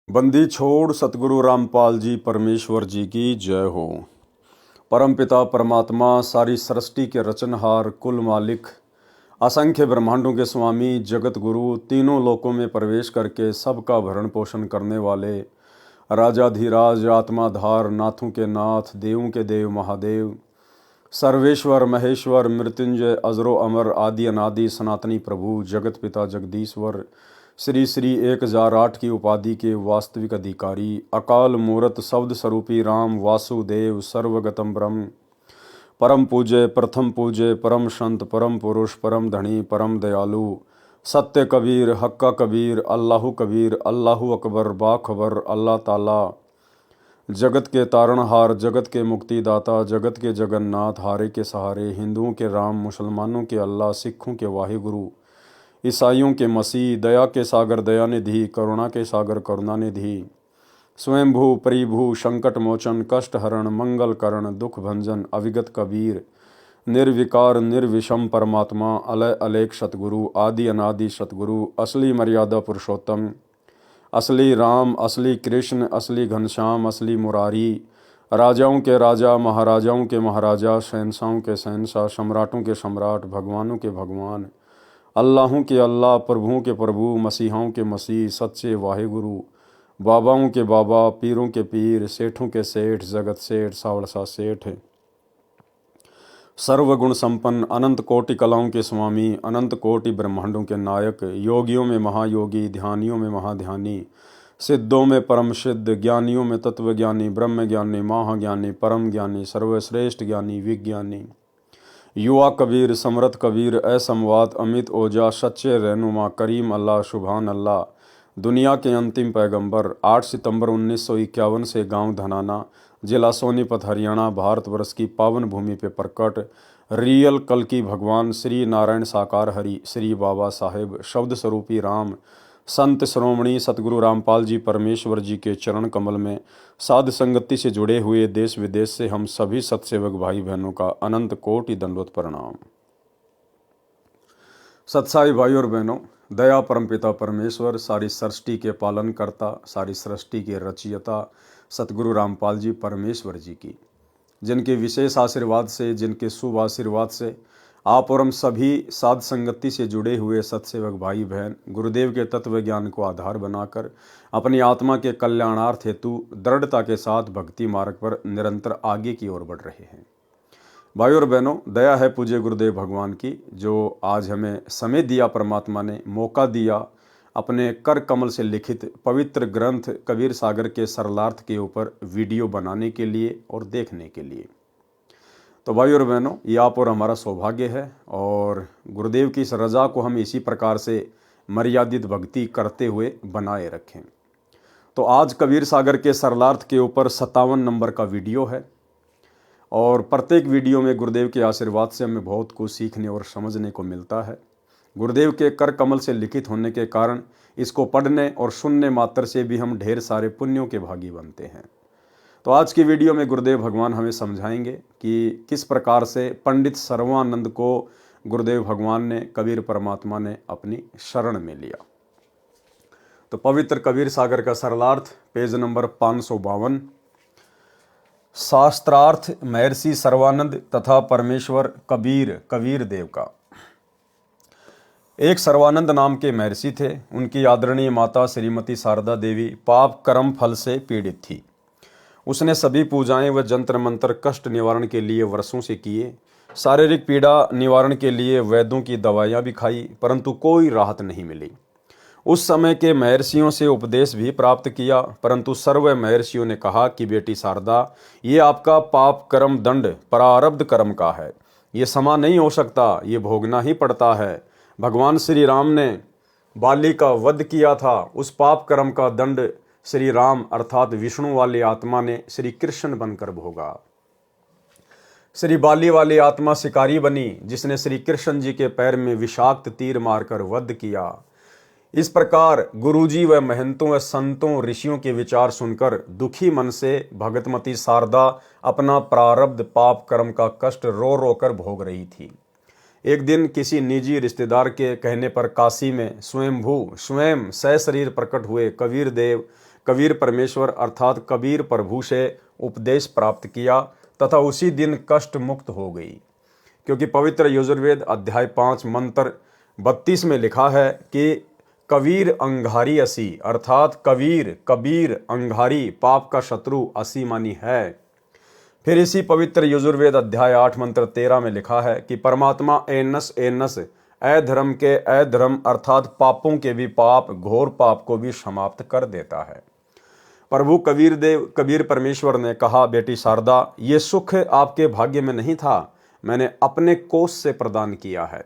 बंदी छोड़ सतगुरु रामपाल जी परमेश्वर जी की जय हो। परमपिता परमात्मा सारी सृष्टि के रचनहार कुल मालिक असंख्य ब्रह्मांडों के स्वामी जगत गुरु तीनों लोकों में प्रवेश करके सबका भरण पोषण करने वाले राजाधिराज आत्माधार नाथों के नाथ देवों के देव महादेव सर्वेश्वर महेश्वर मृत्युंजय अजरो अमर आदि अनादि सनातनी प्रभु जगत पिता जगदीश्वर श्री श्री 1008 की उपाधि के वास्तविक अधिकारी अकाल मूरत शब्द स्वरूपी राम वासुदेव सर्वगतम ब्रह्म परम पूज्य प्रथम पूज्य परम संत परम पुरुष परम धनी परम दयालु सत्य कबीर हक्का कबीर अल्लाहु कबीर अल्लाहु अकबर बाखबर अल्लाह ताला जगत के तारणहार जगत के मुक्तिदाता जगत के जगन्नाथ हारे के सहारे हिंदुओं के राम मुसलमानों के अल्लाह सिखों के वाहिगुरु ईसाइयों के मसीह दया के सागर दयानिधि करुणा के सागर करुणानिधि स्वयंभू परिभू संकट मोचन कष्ट हरण मंगल करण दुख भंजन अविगत कबीर निर्विकार निर्विषम परमात्मा अलय अलेख सतगुरु आदि अनादि सतगुरु असली मर्यादा पुरुषोत्तम असली राम असली कृष्ण असली घनश्याम असली मुरारी राजाओं के राजा महाराजाओं के महाराजा शहंशाहों के शहंशाह सम्राटों के सम्राट भगवानों के भगवान अल्लाहों के अल्लाह प्रभुओं के प्रभु मसीहाओं के मसीह सच्चे वाहिगुरु बाबाओं के बाबा पीरों के पीर सेठों के सेठ जगत सेठ सावड़सा सेठ सर्वगुण संपन्न अनंत कोटि कलाओं के स्वामी अनंत कोटि ब्रह्मांडों के नायक योगियों में महायोगी ध्यानियों में महाध्यानी सिद्धों में परम सिद्ध ज्ञानियों में तत्वज्ञानी ब्रह्म ज्ञानी महाज्ञानी परम ज्ञानी सर्वश्रेष्ठ ज्ञानी विज्ञानी युवा कबीर समरथ कबीर असमवात अमित ओजा सच्चे रहनुमा करीम अल्लाह सुभान अल्लाह दुनिया के अंतिम पैगंबर 8 सितंबर 1951 से गांव धनाना जिला सोनीपत हरियाणा भारतवर्ष की पावन भूमि पे प्रकट रियल कल की भगवान श्री नारायण साकार हरि श्री बाबा साहेब शब्द स्वरूपी राम संत श्रोमणी सतगुरु रामपाल जी परमेश्वर जी के चरण कमल में साध संगति से जुड़े हुए देश विदेश से हम सभी सत्सेवक भाई बहनों का अनंत कोटि दंडवत प्रणाम। सत्साई भाई और बहनों, दया परमपिता परमेश्वर सारी सृष्टि के पालन करता सारी सृष्टि के रचयिता सतगुरु रामपाल जी परमेश्वर जी की जिनके विशेष आशीर्वाद से जिनके शुभ आशीर्वाद से आप और हम सभी साध संगति से जुड़े हुए सत्सेवक भाई बहन गुरुदेव के तत्व ज्ञान को आधार बनाकर अपनी आत्मा के कल्याणार्थ हेतु दृढ़ता के साथ भक्ति मार्ग पर निरंतर आगे की ओर बढ़ रहे हैं। भाई और बहनों, दया है पूज्य गुरुदेव भगवान की जो आज हमें समय दिया, परमात्मा ने मौका दिया अपने कर कमल से लिखित पवित्र ग्रंथ कबीर सागर के सरलार्थ के ऊपर वीडियो बनाने के लिए और देखने के लिए। तो भाई और बहनों, ये आप और हमारा सौभाग्य है और गुरुदेव की इस रजा को हम इसी प्रकार से मर्यादित भक्ति करते हुए बनाए रखें। तो आज कबीर सागर के सरलार्थ के ऊपर 57 नंबर का वीडियो है और प्रत्येक वीडियो में गुरुदेव के आशीर्वाद से हमें बहुत कुछ सीखने और समझने को मिलता है। गुरुदेव के कर कमल से लिखित होने के कारण इसको पढ़ने और सुनने मात्र से भी हम ढेर सारे पुण्यों के भागी बनते हैं। तो आज की वीडियो में गुरुदेव भगवान हमें समझाएंगे कि किस प्रकार से पंडित सर्वानंद को गुरुदेव भगवान ने कबीर परमात्मा ने अपनी शरण में लिया। तो पवित्र कबीर सागर का सरलार्थ पेज नंबर 552। शास्त्रार्थ महर्षि सर्वानंद तथा परमेश्वर कबीर देव का। एक सर्वानंद नाम के महर्षि थे। उनकी आदरणीय माता श्रीमती शारदा देवी पाप कर्म फल से पीड़ित थी। उसने सभी पूजाएं व जंत्र मंत्र कष्ट निवारण के लिए वर्षों से किए। शारीरिक पीड़ा निवारण के लिए वैद्यों की दवाइयां भी खाई, परंतु कोई राहत नहीं मिली। उस समय के महर्षियों से उपदेश भी प्राप्त किया, परंतु सर्व महर्षियों ने कहा कि बेटी शारदा, ये आपका पाप कर्म दंड प्रारब्ध कर्म का है, ये क्षमा नहीं हो सकता, ये भोगना ही पड़ता है। भगवान श्री राम ने बाली का वध किया था, उस पाप कर्म का दंड श्री राम अर्थात विष्णु वाली आत्मा ने श्री कृष्ण बनकर भोगा। श्री बाली वाली आत्मा शिकारी बनी जिसने श्री कृष्ण जी के पैर में विषाक्त तीर मारकर वध किया। इस प्रकार गुरुजी व महंतों व संतों ऋषियों के विचार सुनकर दुखी मन से भगतमती शारदा अपना प्रारब्ध पाप कर्म का कष्ट रो रो कर भोग रही थी। एक दिन किसी निजी रिश्तेदार के कहने पर काशी में स्वयं सशरीर प्रकट हुए कबीर देव कबीर परमेश्वर अर्थात कबीर प्रभु से उपदेश प्राप्त किया तथा उसी दिन कष्ट मुक्त हो गई। क्योंकि पवित्र यजुर्वेद अध्याय 5 मंत्र 32 में लिखा है कि कबीर अंगारी असी अर्थात कबीर अंगारी पाप का शत्रु असी मानी है। फिर इसी पवित्र यजुर्वेद अध्याय 8 मंत्र 13 में लिखा है कि परमात्मा एनस अधर्म के अधर्म अर्थात पापों के भी पाप घोर पाप को भी समाप्त कर देता है। प्रभु कबीर परमेश्वर ने कहा, बेटी शारदा, ये सुख आपके भाग्य में नहीं था, मैंने अपने कोष से प्रदान किया है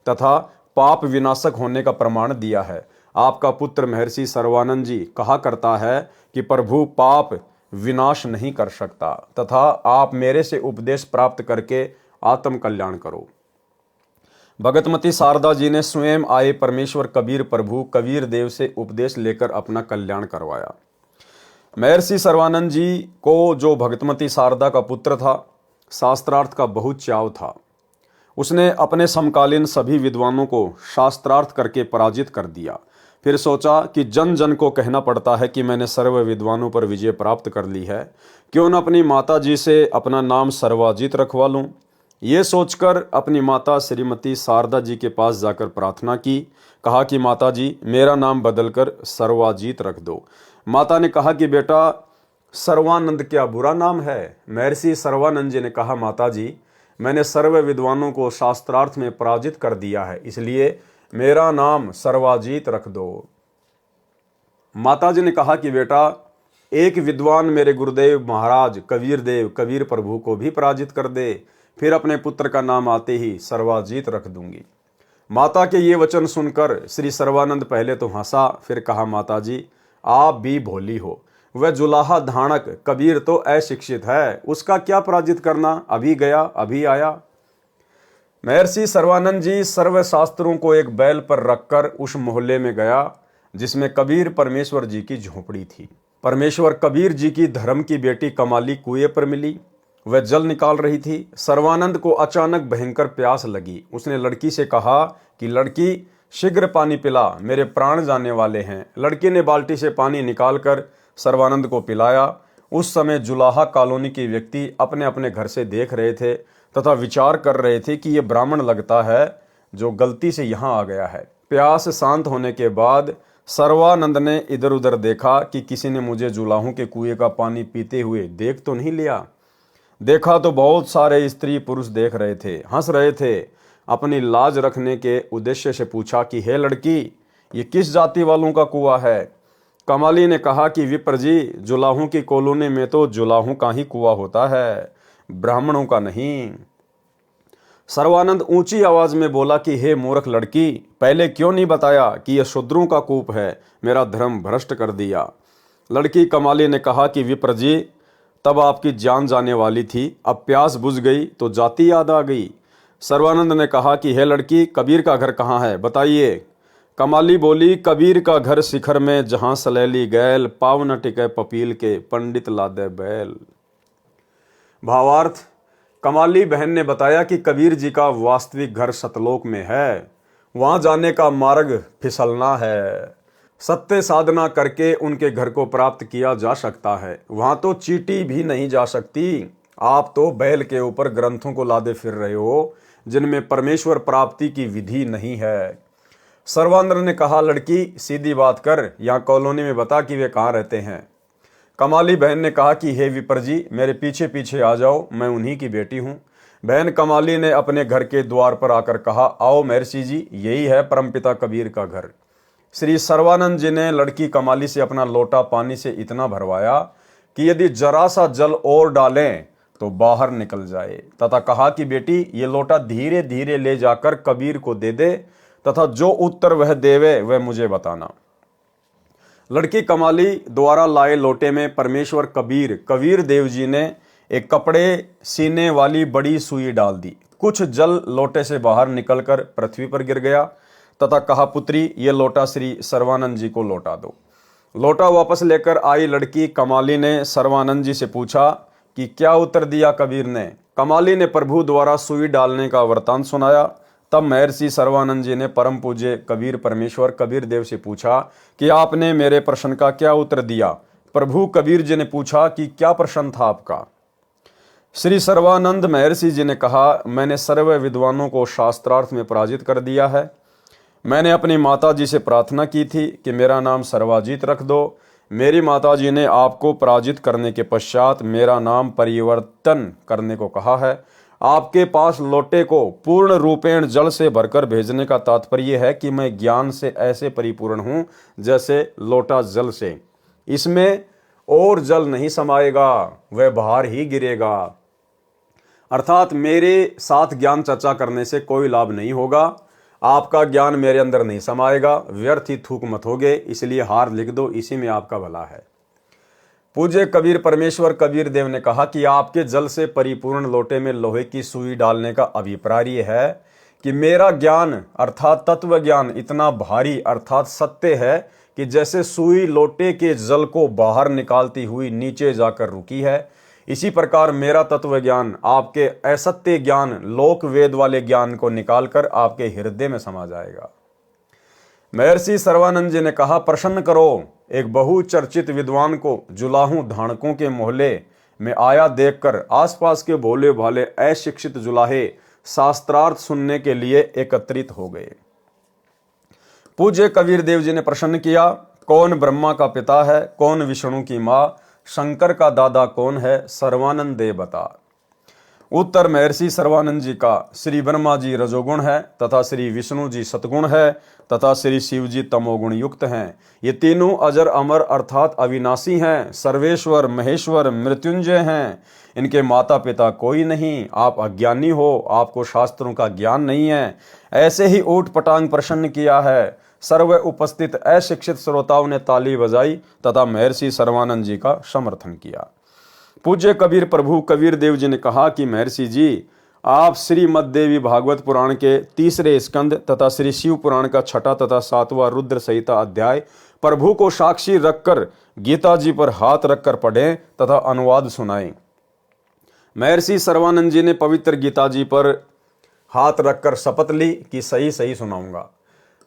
तथा पाप विनाशक होने का प्रमाण दिया है। आपका पुत्र महर्षि सर्वानंद जी कहा करता है कि प्रभु पाप विनाश नहीं कर सकता तथा आप मेरे से उपदेश प्राप्त करके आत्म कल्याण करो। भगतमती शारदा जी ने स्वयं आए परमेश्वर कबीर प्रभु कबीर देव से उपदेश लेकर अपना कल्याण करवाया। महर्षि सर्वानंद जी को जो भगतमती शारदा का पुत्र था, शास्त्रार्थ का बहुत चाव था। उसने अपने समकालीन सभी विद्वानों को शास्त्रार्थ करके पराजित कर दिया। फिर सोचा कि जन जन को कहना पड़ता है कि मैंने सर्व विद्वानों पर विजय प्राप्त कर ली है, क्यों न अपनी माता जी से अपना नाम सर्वाजीत रखवा लूं। ये सोचकर अपनी माता श्रीमती शारदा जी के पास जाकर प्रार्थना की। कहा कि माता जी, मेरा नाम बदलकर सर्वाजीत रख दो। माता ने कहा कि बेटा, सर्वानंद क्या बुरा नाम है? महर्षि सर्वानंद जी ने कहा, माता जी, मैंने सर्व विद्वानों को शास्त्रार्थ में पराजित कर दिया है, इसलिए मेरा नाम सर्वाजीत रख दो। माता जी ने कहा कि बेटा, एक विद्वान मेरे गुरुदेव महाराज कबीर देव कबीर प्रभु को भी पराजित कर दे, फिर अपने पुत्र का नाम आते ही सर्वाजीत रख दूंगी। माता के ये वचन सुनकर श्री सर्वानंद पहले तो हंसा, फिर कहा, माता जी, आप भी भोली हो। वह जुलाहा धाणक कबीर तो अशिक्षित है, उसका क्या पराजित करना, अभी गया अभी आया। महर्षि सर्वानंद जी सर्व शास्त्रों को एक बैल पर रखकर उस मोहल्ले में गया जिसमें कबीर परमेश्वर जी की झोपड़ी थी। परमेश्वर कबीर जी की धर्म की बेटी कमाली कुएं पर मिली। वह जल निकाल रही थी। सर्वानंद को अचानक भयंकर प्यास लगी। उसने लड़की से कहा कि लड़की, शीघ्र पानी पिला, मेरे प्राण जाने वाले हैं। लड़की ने बाल्टी से पानी निकालकर सर्वानंद को पिलाया। उस समय जुलाहा कॉलोनी के व्यक्ति अपने अपने घर से देख रहे थे तथा विचार कर रहे थे कि ये ब्राह्मण लगता है जो गलती से यहाँ आ गया है। प्यास शांत होने के बाद सर्वानंद ने इधर उधर देखा कि किसी ने मुझे जुलाहों के कुएं का पानी पीते हुए देख तो नहीं लिया। देखा तो बहुत सारे स्त्री पुरुष देख रहे थे, हंस रहे थे। अपनी लाज रखने के उद्देश्य से पूछा कि हे लड़की, ये किस जाति वालों का कुआं है? कमाली ने कहा कि विप्र जी, जुलाहों की कॉलोनी में तो जुलाहों का ही कुआं होता है, ब्राह्मणों का नहीं। सर्वानंद ऊंची आवाज में बोला कि हे मूर्ख लड़की, पहले क्यों नहीं बताया कि यह शूद्रों का कूप है? मेरा धर्म भ्रष्ट कर दिया। लड़की कमाली ने कहा कि विप्र जी, तब आपकी जान जाने वाली थी, अब प्यास बुझ गई तो जाति याद आ गई। सर्वानंद ने कहा कि हे लड़की, कबीर का घर कहाँ है, बताइए। कमाली बोली, कबीर का घर शिखर में, जहां सलैली गैल, पाव न टिके पपील के, पंडित लादे बैल। भावार्थ, कमाली बहन ने बताया कि कबीर जी का वास्तविक घर सतलोक में है, वहां जाने का मार्ग फिसलना है। सत्य साधना करके उनके घर को प्राप्त किया जा सकता है, वहां तो चींटी भी नहीं जा सकती। आप तो बैल के ऊपर ग्रंथों को लादे फिर रहे हो जिनमें परमेश्वर प्राप्ति की विधि नहीं है। सर्वानंद ने कहा, लड़की सीधी बात कर, यहाँ कॉलोनी में बता कि वे कहाँ रहते हैं। कमाली बहन ने कहा कि हे विप्र जी, मेरे पीछे पीछे आ जाओ, मैं उन्हीं की बेटी हूँ। बहन कमाली ने अपने घर के द्वार पर आकर कहा, आओ महर्षि जी, यही है परमपिता कबीर का घर। श्री सर्वानंद जी ने लड़की कमाली से अपना लोटा पानी से इतना भरवाया कि यदि जरा सा जल और डालें तो बाहर निकल जाए, तथा कहा कि बेटी, ये लोटा धीरे धीरे ले जाकर कबीर को दे दे तथा जो उत्तर वह देवे वह मुझे बताना। लड़की कमाली द्वारा लाए लोटे में परमेश्वर कबीर देव जी ने एक कपड़े सीने वाली बड़ी सुई डाल दी। कुछ जल लोटे से बाहर निकलकर पृथ्वी पर गिर गया तथा कहा, पुत्री, ये लोटा श्री सर्वानंद जी को लौटा दो। लोटा वापस लेकर आई लड़की कमाली ने सर्वानंद जी से पूछा कि क्या उत्तर दिया कबीर ने। कमाली ने प्रभु द्वारा सुई डालने का वृतांत सुनाया। तब महर्षि सर्वानंद जी ने परम पूज्य कबीर परमेश्वर कबीर देव से पूछा कि आपने मेरे प्रश्न का क्या उत्तर दिया। प्रभु कबीर जी ने पूछा कि क्या प्रश्न था आपका। श्री सर्वानंद महर्षि जी ने कहा, मैंने सर्व विद्वानों को शास्त्रार्थ में पराजित कर दिया है। मैंने अपनी माता जी से प्रार्थना की थी कि मेरा नाम सर्वाजीत रख दो। मेरी माता जी ने आपको पराजित करने के पश्चात मेरा नाम परिवर्तन करने को कहा है। आपके पास लोटे को पूर्ण रूपेण जल से भरकर भेजने का तात्पर्य है कि मैं ज्ञान से ऐसे परिपूर्ण हूं जैसे लोटा जल से, इसमें और जल नहीं समाएगा, वह बाहर ही गिरेगा। अर्थात मेरे साथ ज्ञान चर्चा करने से कोई लाभ नहीं होगा, आपका ज्ञान मेरे अंदर नहीं समाएगा, व्यर्थ ही थूक मत होगे, इसलिए हार लिख दो, इसी में आपका भला है। पूज्य कबीर परमेश्वर कबीर देव ने कहा कि आपके जल से परिपूर्ण लोटे में लोहे की सुई डालने का अभिप्राय है कि मेरा ज्ञान अर्थात तत्व ज्ञान इतना भारी अर्थात सत्य है कि जैसे सुई लोटे के जल को बाहर निकालती हुई नीचे जाकर रुकी है, इसी प्रकार मेरा तत्व ज्ञान आपके असत्य ज्ञान लोक वेद वाले ज्ञान को निकालकर आपके हृदय में समा जाएगा। महर्षि सर्वानंद जी ने कहा, प्रसन्न करो एक बहुचर्चित विद्वान को जुलाहू धानकों के मोहल्ले में आया देखकर आसपास के भोले भाले अशिक्षित जुलाहे शास्त्रार्थ सुनने के लिए एकत्रित हो गए। पूज्य कबीर देव जी ने प्रश्न किया, कौन ब्रह्मा का पिता है, कौन विष्णु की माँ, शंकर का दादा कौन है, सर्वानंद दे बता। उत्तर महर्षि सर्वानंद जी का, श्री ब्रह्मा जी रजोगुण है तथा श्री विष्णु जी सतगुण है तथा श्री शिव जी तमोगुण युक्त हैं। ये तीनों अजर अमर अर्थात अविनाशी हैं, सर्वेश्वर महेश्वर मृत्युंजय हैं। इनके माता पिता कोई नहीं, आप अज्ञानी हो, आपको शास्त्रों का ज्ञान नहीं है। ऐसे ही ऊट पटांग प्रश्न किया है। सर्व उपस्थित अशिक्षित श्रोताओं ने ताली बजाई तथा महर्षि सर्वानंद जी का समर्थन किया। पूज्य कबीर प्रभु कबीर देव जी ने कहा कि महर्षि जी, आप श्रीमद् देवी भागवत पुराण के 3 स्कंद तथा श्री शिव पुराण का 6 तथा 7वां रुद्र संहिता अध्याय प्रभु को साक्षी रखकर गीता जी पर हाथ रखकर पढ़ें तथा अनुवाद सुनाएं। महर्षि सर्वानंद जी ने पवित्र गीता जी पर हाथ रखकर शपथ ली कि सही सही सुनाऊंगा।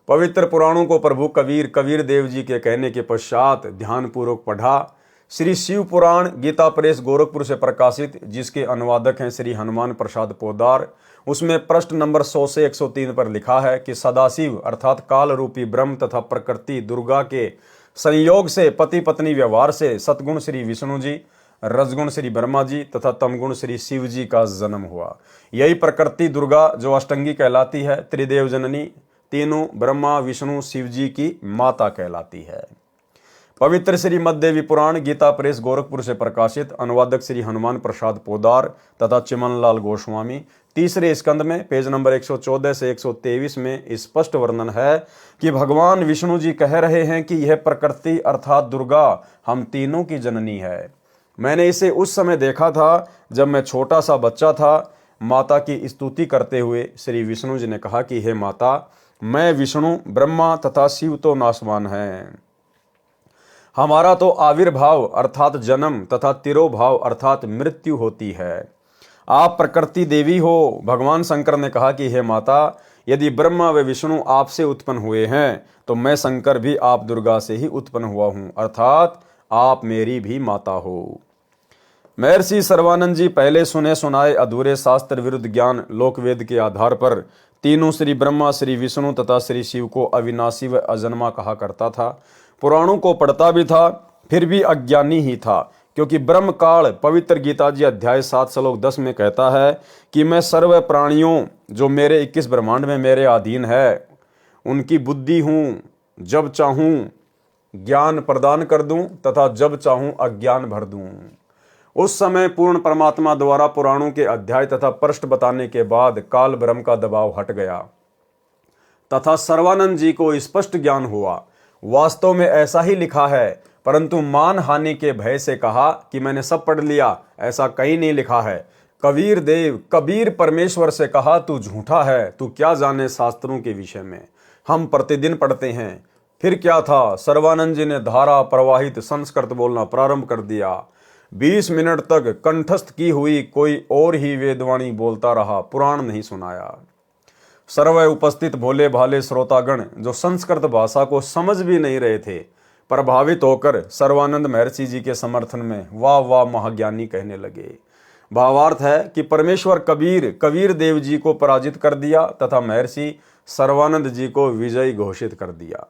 पवित्र पुराणों को प्रभु कबीर देव जी के कहने के पश्चात ध्यानपूर्वक पढ़ा। श्री शिव पुराण गीता प्रेस गोरखपुर से प्रकाशित, जिसके अनुवादक हैं श्री हनुमान प्रसाद पोदार, उसमें पृष्ठ नंबर 100 से 103 पर लिखा है कि सदाशिव अर्थात काल रूपी ब्रह्म तथा प्रकृति दुर्गा के संयोग से पति पत्नी व्यवहार से सतगुण श्री विष्णु जी, रजगुण श्री ब्रह्मा जी तथा तमगुण श्री शिव जी का जन्म हुआ। यही प्रकृति दुर्गा जो अष्टंगी कहलाती है, त्रिदेव जननी, तीनों ब्रह्मा विष्णु शिव जी की माता कहलाती है। पवित्र श्री मद्देवी पुराण गीता प्रेस गोरखपुर से प्रकाशित, अनुवादक श्री हनुमान प्रसाद पोदार तथा चिमनलाल गोस्वामी, 3 स्कंद में पेज नंबर 114 से 123 में स्पष्ट वर्णन है कि भगवान विष्णु जी कह रहे हैं कि यह प्रकृति अर्थात दुर्गा हम तीनों की जननी है। मैंने इसे उस समय देखा था जब मैं छोटा सा बच्चा था। माता की स्तुति करते हुए श्री विष्णु जी ने कहा कि हे माता, मैं विष्णु ब्रह्मा तथा शिव तो नाशवान हैं, हमारा तो आविर्भाव अर्थात जन्म तथा तिरोभाव अर्थात मृत्यु होती है। आप प्रकृति देवी हो। भगवान शंकर ने कहा कि हे माता, यदि ब्रह्मा व विष्णु आपसे उत्पन्न हुए हैं तो मैं शंकर भी आप दुर्गा से ही उत्पन्न हुआ हूँ, अर्थात आप मेरी भी माता हो। महर्षि सर्वानंद जी पहले सुने सुनाए अधूरे शास्त्र विरुद्ध ज्ञान लोकवेद के आधार पर तीनों श्री ब्रह्मा श्री विष्णु तथा श्री शिव को अविनाशी व अजन्मा कहा करता था। पुराणों को पढ़ता भी था, फिर भी अज्ञानी ही था, क्योंकि ब्रह्म काल पवित्र गीता जी अध्याय 7 श्लोक 10 में कहता है कि मैं सर्व प्राणियों जो मेरे 21 ब्रह्मांड में मेरे अधीन है उनकी बुद्धि हूँ, जब चाहूँ ज्ञान प्रदान कर दूं तथा जब चाहूँ अज्ञान भर दूं। उस समय पूर्ण परमात्मा द्वारा पुराणों के अध्याय तथा पृष्ठ बताने के बाद काल ब्रह्म का दबाव हट गया तथा सर्वानंद जी को स्पष्ट ज्ञान हुआ। वास्तव में ऐसा ही लिखा है, परंतु मान हानि के भय से कहा कि मैंने सब पढ़ लिया, ऐसा कहीं नहीं लिखा है। कबीर परमेश्वर से कहा, तू झूठा है, तू क्या जाने शास्त्रों के विषय में, हम प्रतिदिन पढ़ते हैं। फिर क्या था, सर्वानंद जी ने धारा प्रवाहित संस्कृत बोलना प्रारंभ कर दिया। 20 मिनट तक कंठस्थ की हुई कोई और ही वेदवाणी बोलता रहा, पुराण नहीं सुनाया। सर्व उपस्थित भोले भाले श्रोतागण जो संस्कृत भाषा को समझ भी नहीं रहे थे, प्रभावित होकर सर्वानंद महर्षि जी के समर्थन में वाह वाह महाज्ञानी कहने लगे। भावार्थ है कि परमेश्वर कबीर देव जी को पराजित कर दिया तथा महर्षि सर्वानंद जी को विजयी घोषित कर दिया।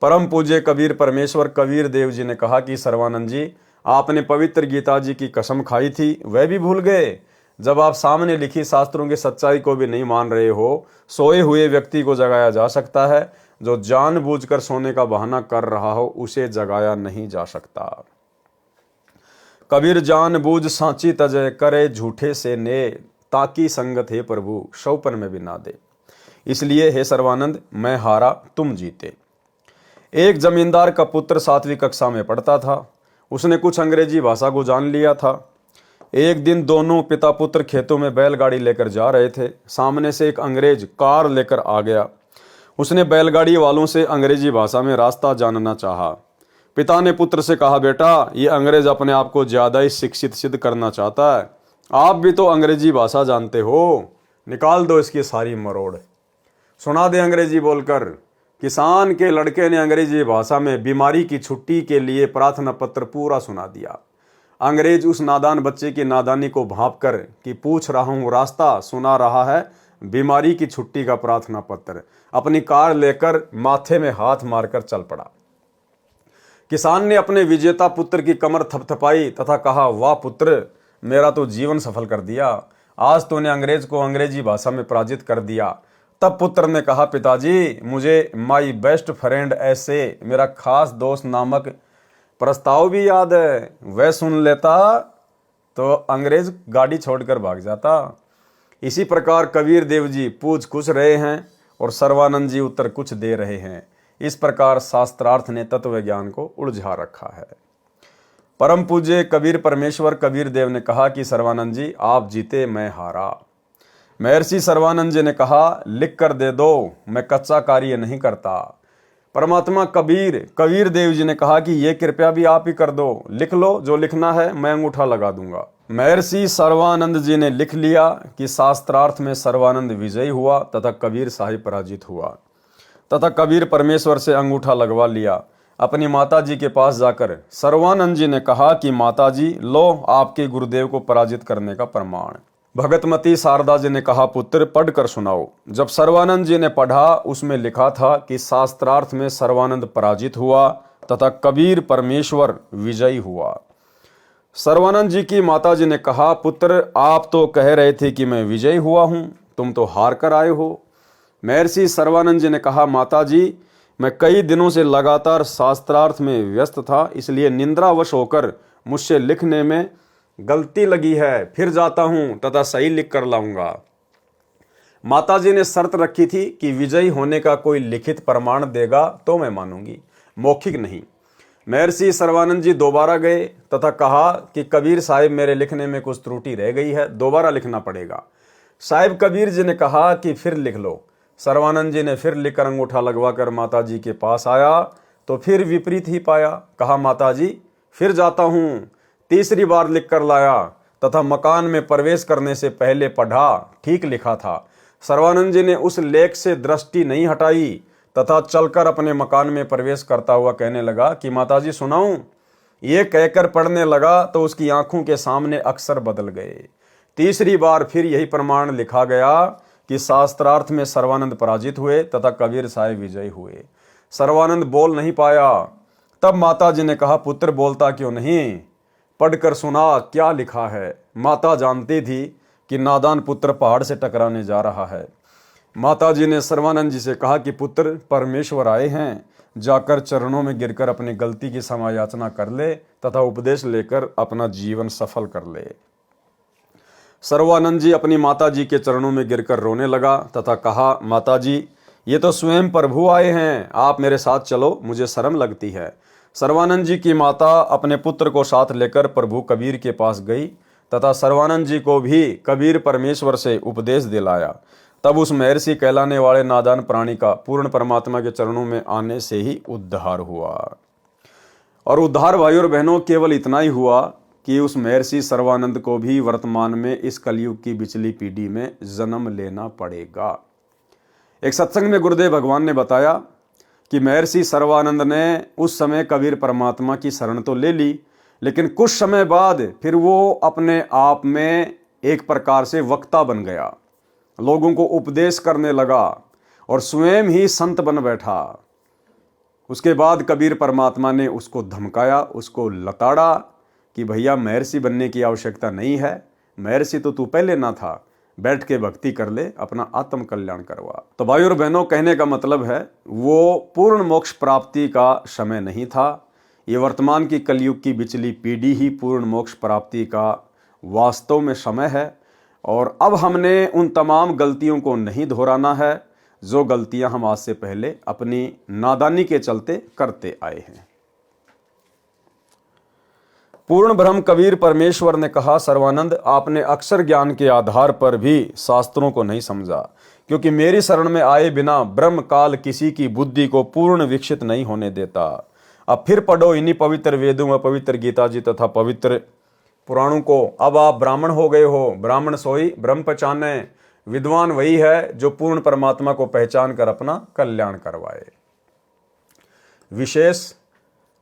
परम पूज्य कबीर परमेश्वर कबीर देव जी ने कहा कि सर्वानंद जी, आपने पवित्र गीता जी की कसम खाई थी, वह भी भूल गए। जब आप सामने लिखी शास्त्रों की सच्चाई को भी नहीं मान रहे हो, सोए हुए व्यक्ति को जगाया जा सकता है, जो जानबूझकर सोने का बहाना कर रहा हो उसे जगाया नहीं जा सकता। कबीर जानबूझ सांची तजय करे झूठे से ने, ताकि संगत है प्रभु शौपन में भी ना दे। इसलिए हे सर्वानंद, मैं हारा तुम जीते। एक जमींदार का पुत्र 7वीं कक्षा में पढ़ता था। उसने कुछ अंग्रेजी भाषा को जान लिया था। एक दिन दोनों पिता पुत्र खेतों में बैलगाड़ी लेकर जा रहे थे। सामने से एक अंग्रेज कार लेकर आ गया। उसने बैलगाड़ी वालों से अंग्रेजी भाषा में रास्ता जानना चाहा। पिता ने पुत्र से कहा, बेटा, ये अंग्रेज अपने आप को ज्यादा ही शिक्षित सिद्ध करना चाहता है। आप भी तो अंग्रेजी भाषा जानते हो, निकाल दो इसकी सारी मरोड़, सुना दे अंग्रेजी बोलकर। किसान के लड़के ने अंग्रेजी भाषा में बीमारी की छुट्टी के लिए प्रार्थना पत्र पूरा सुना दिया। अंग्रेज उस नादान बच्चे की नादानी को भांप कर कि पूछ रहा हूं रास्ता, सुना रहा है बीमारी की छुट्टी का प्रार्थना पत्र, अपनी कार लेकर माथे में हाथ मारकर चल पड़ा। किसान ने अपने विजेता पुत्र की कमर थपथपाई तथा कहा, वाह पुत्र, मेरा तो जीवन सफल कर दिया। आज तूने अंग्रेज को अंग्रेजी भाषा में पराजित कर दिया। तब पुत्र ने कहा, पिताजी, मुझे माई बेस्ट फ्रेंड ऐसे, मेरा खास दोस्त नामक प्रस्ताव भी याद है। वह सुन लेता तो अंग्रेज गाड़ी छोड़कर भाग जाता। इसी प्रकार कबीर देव जी पूछ कुछ रहे हैं और सर्वानंद जी उत्तर कुछ दे रहे हैं। इस प्रकार शास्त्रार्थ ने तत्व ज्ञान को उलझा रखा है। परम पूज्य कबीर परमेश्वर कबीर देव ने कहा कि सर्वानंद जी, आप जीते, मैं हारा। महर्षि सर्वानंद जी ने कहा, लिख कर दे दो, मैं कच्चा कार्य नहीं करता। परमात्मा कबीर देव जी ने कहा कि ये कृपया भी आप ही कर दो, लिख लो, जो लिखना है मैं अंगूठा लगा दूंगा। महर्षि सर्वानंद जी ने लिख लिया कि शास्त्रार्थ में सर्वानंद विजयी हुआ तथा कबीर साहिब पराजित हुआ। तथा कबीर परमेश्वर से अंगूठा लगवा लिया। अपनी माता जी के पास जाकर सर्वानंद जी ने कहा कि माता जी, लो आपके गुरुदेव को पराजित करने का प्रमाण। भगतमती शारदा जी ने कहा, पुत्र, पढ़ कर सुनाओ। जब सर्वानंद जी ने पढ़ा, उसमें लिखा था कि शास्त्रार्थ में सर्वानंद पराजित हुआ तथा कबीर परमेश्वर विजयी हुआ। सर्वानंद जी की माता जी ने कहा, पुत्र, आप तो कह रहे थे कि मैं विजयी हुआ हूं, तुम तो हार कर आए हो। महर्षि सर्वानंद जी ने कहा, माता जी, मैं कई दिनों से लगातार शास्त्रार्थ में व्यस्त था, इसलिए निंद्रावश होकर मुझसे लिखने में गलती लगी है। फिर जाता हूं तथा सही लिख कर लाऊंगा। माताजी ने शर्त रखी थी कि विजयी होने का कोई लिखित प्रमाण देगा तो मैं मानूंगी, मौखिक नहीं। महर्षि सर्वानंद जी दोबारा गए तथा कहा कि कबीर साहिब, मेरे लिखने में कुछ त्रुटि रह गई है, दोबारा लिखना पड़ेगा। साहिब कबीर जी ने कहा कि फिर लिख लो। सर्वानंद जी ने फिर लिखकर अंगूठा लगवाकर माता जी के पास आया तो फिर विपरीत ही पाया। कहा, माता जी, फिर जाता हूं। तीसरी बार लिख कर लाया तथा मकान में प्रवेश करने से पहले पढ़ा, ठीक लिखा था। सर्वानंद जी ने उस लेख से दृष्टि नहीं हटाई तथा चलकर अपने मकान में प्रवेश करता हुआ कहने लगा कि माताजी सुनाऊं। ये कहकर पढ़ने लगा तो उसकी आंखों के सामने अक्षर बदल गए। तीसरी बार फिर यही प्रमाण लिखा गया कि शास्त्रार्थ में सर्वानंद पराजित हुए तथा कबीर साहिब विजयी हुए। सर्वानंद बोल नहीं पाया। तब माता जी ने कहा, पुत्र, बोलता क्यों नहीं, पढ़कर सुना क्या लिखा है। माता जानती थी कि नादान पुत्र पहाड़ से टकराने जा रहा है। माता जी ने सर्वानंद जी से कहा कि पुत्र, परमेश्वर आए हैं, जाकर चरणों में गिरकर अपनी गलती की क्षमा याचना कर ले तथा उपदेश लेकर अपना जीवन सफल कर ले। सर्वानंद जी अपनी माता जी के चरणों में गिरकर रोने लगा तथा कहा, माता जी, ये तो स्वयं प्रभु आए हैं, आप मेरे साथ चलो, मुझे शर्म लगती है। सर्वानंद जी की माता अपने पुत्र को साथ लेकर प्रभु कबीर के पास गई तथा सर्वानंद जी को भी कबीर परमेश्वर से उपदेश दिलाया। तब उस महर्षि कहलाने वाले नादान प्राणी का पूर्ण परमात्मा के चरणों में आने से ही उद्धार हुआ। और उद्धार भाई और बहनों, केवल इतना ही हुआ कि उस महर्षि सर्वानंद को भी वर्तमान में इस कलयुग की पिछली पीढ़ी में जन्म लेना पड़ेगा। एक सत्संग में गुरुदेव भगवान ने बताया कि महर्षि सर्वानंद ने उस समय कबीर परमात्मा की शरण तो ले ली, लेकिन कुछ समय बाद फिर वो अपने आप में एक प्रकार से वक्ता बन गया, लोगों को उपदेश करने लगा और स्वयं ही संत बन बैठा। उसके बाद कबीर परमात्मा ने उसको धमकाया, उसको लताड़ा कि भैया महर्षि बनने की आवश्यकता नहीं है, महर्षि तो तू पहले ना था, बैठ के भक्ति कर ले, अपना आत्म कल्याण करवा। तो भाई और बहनों, कहने का मतलब है वो पूर्ण मोक्ष प्राप्ति का समय नहीं था। ये वर्तमान की कलयुग की बिचली पीढ़ी ही पूर्ण मोक्ष प्राप्ति का वास्तव में समय है। और अब हमने उन तमाम गलतियों को नहीं दोहराना है जो गलतियां हम आज से पहले अपनी नादानी के चलते करते आए हैं। पूर्ण ब्रह्म कबीर परमेश्वर ने कहा, सर्वानंद आपने अक्षर ज्ञान के आधार पर भी शास्त्रों को नहीं समझा, क्योंकि मेरी शरण में आए बिना ब्रह्म काल किसी की बुद्धि को पूर्ण विकसित नहीं होने देता। अब फिर पढ़ो इन्हीं पवित्र वेदों में पवित्र गीता जी तथा पवित्र पुराणों को। अब आप ब्राह्मण हो गए हो, ब्राह्मण सोई ब्रह्म पहचाने, विद्वान वही है जो पूर्ण परमात्मा को पहचान कर अपना कल्याण करवाए। विशेष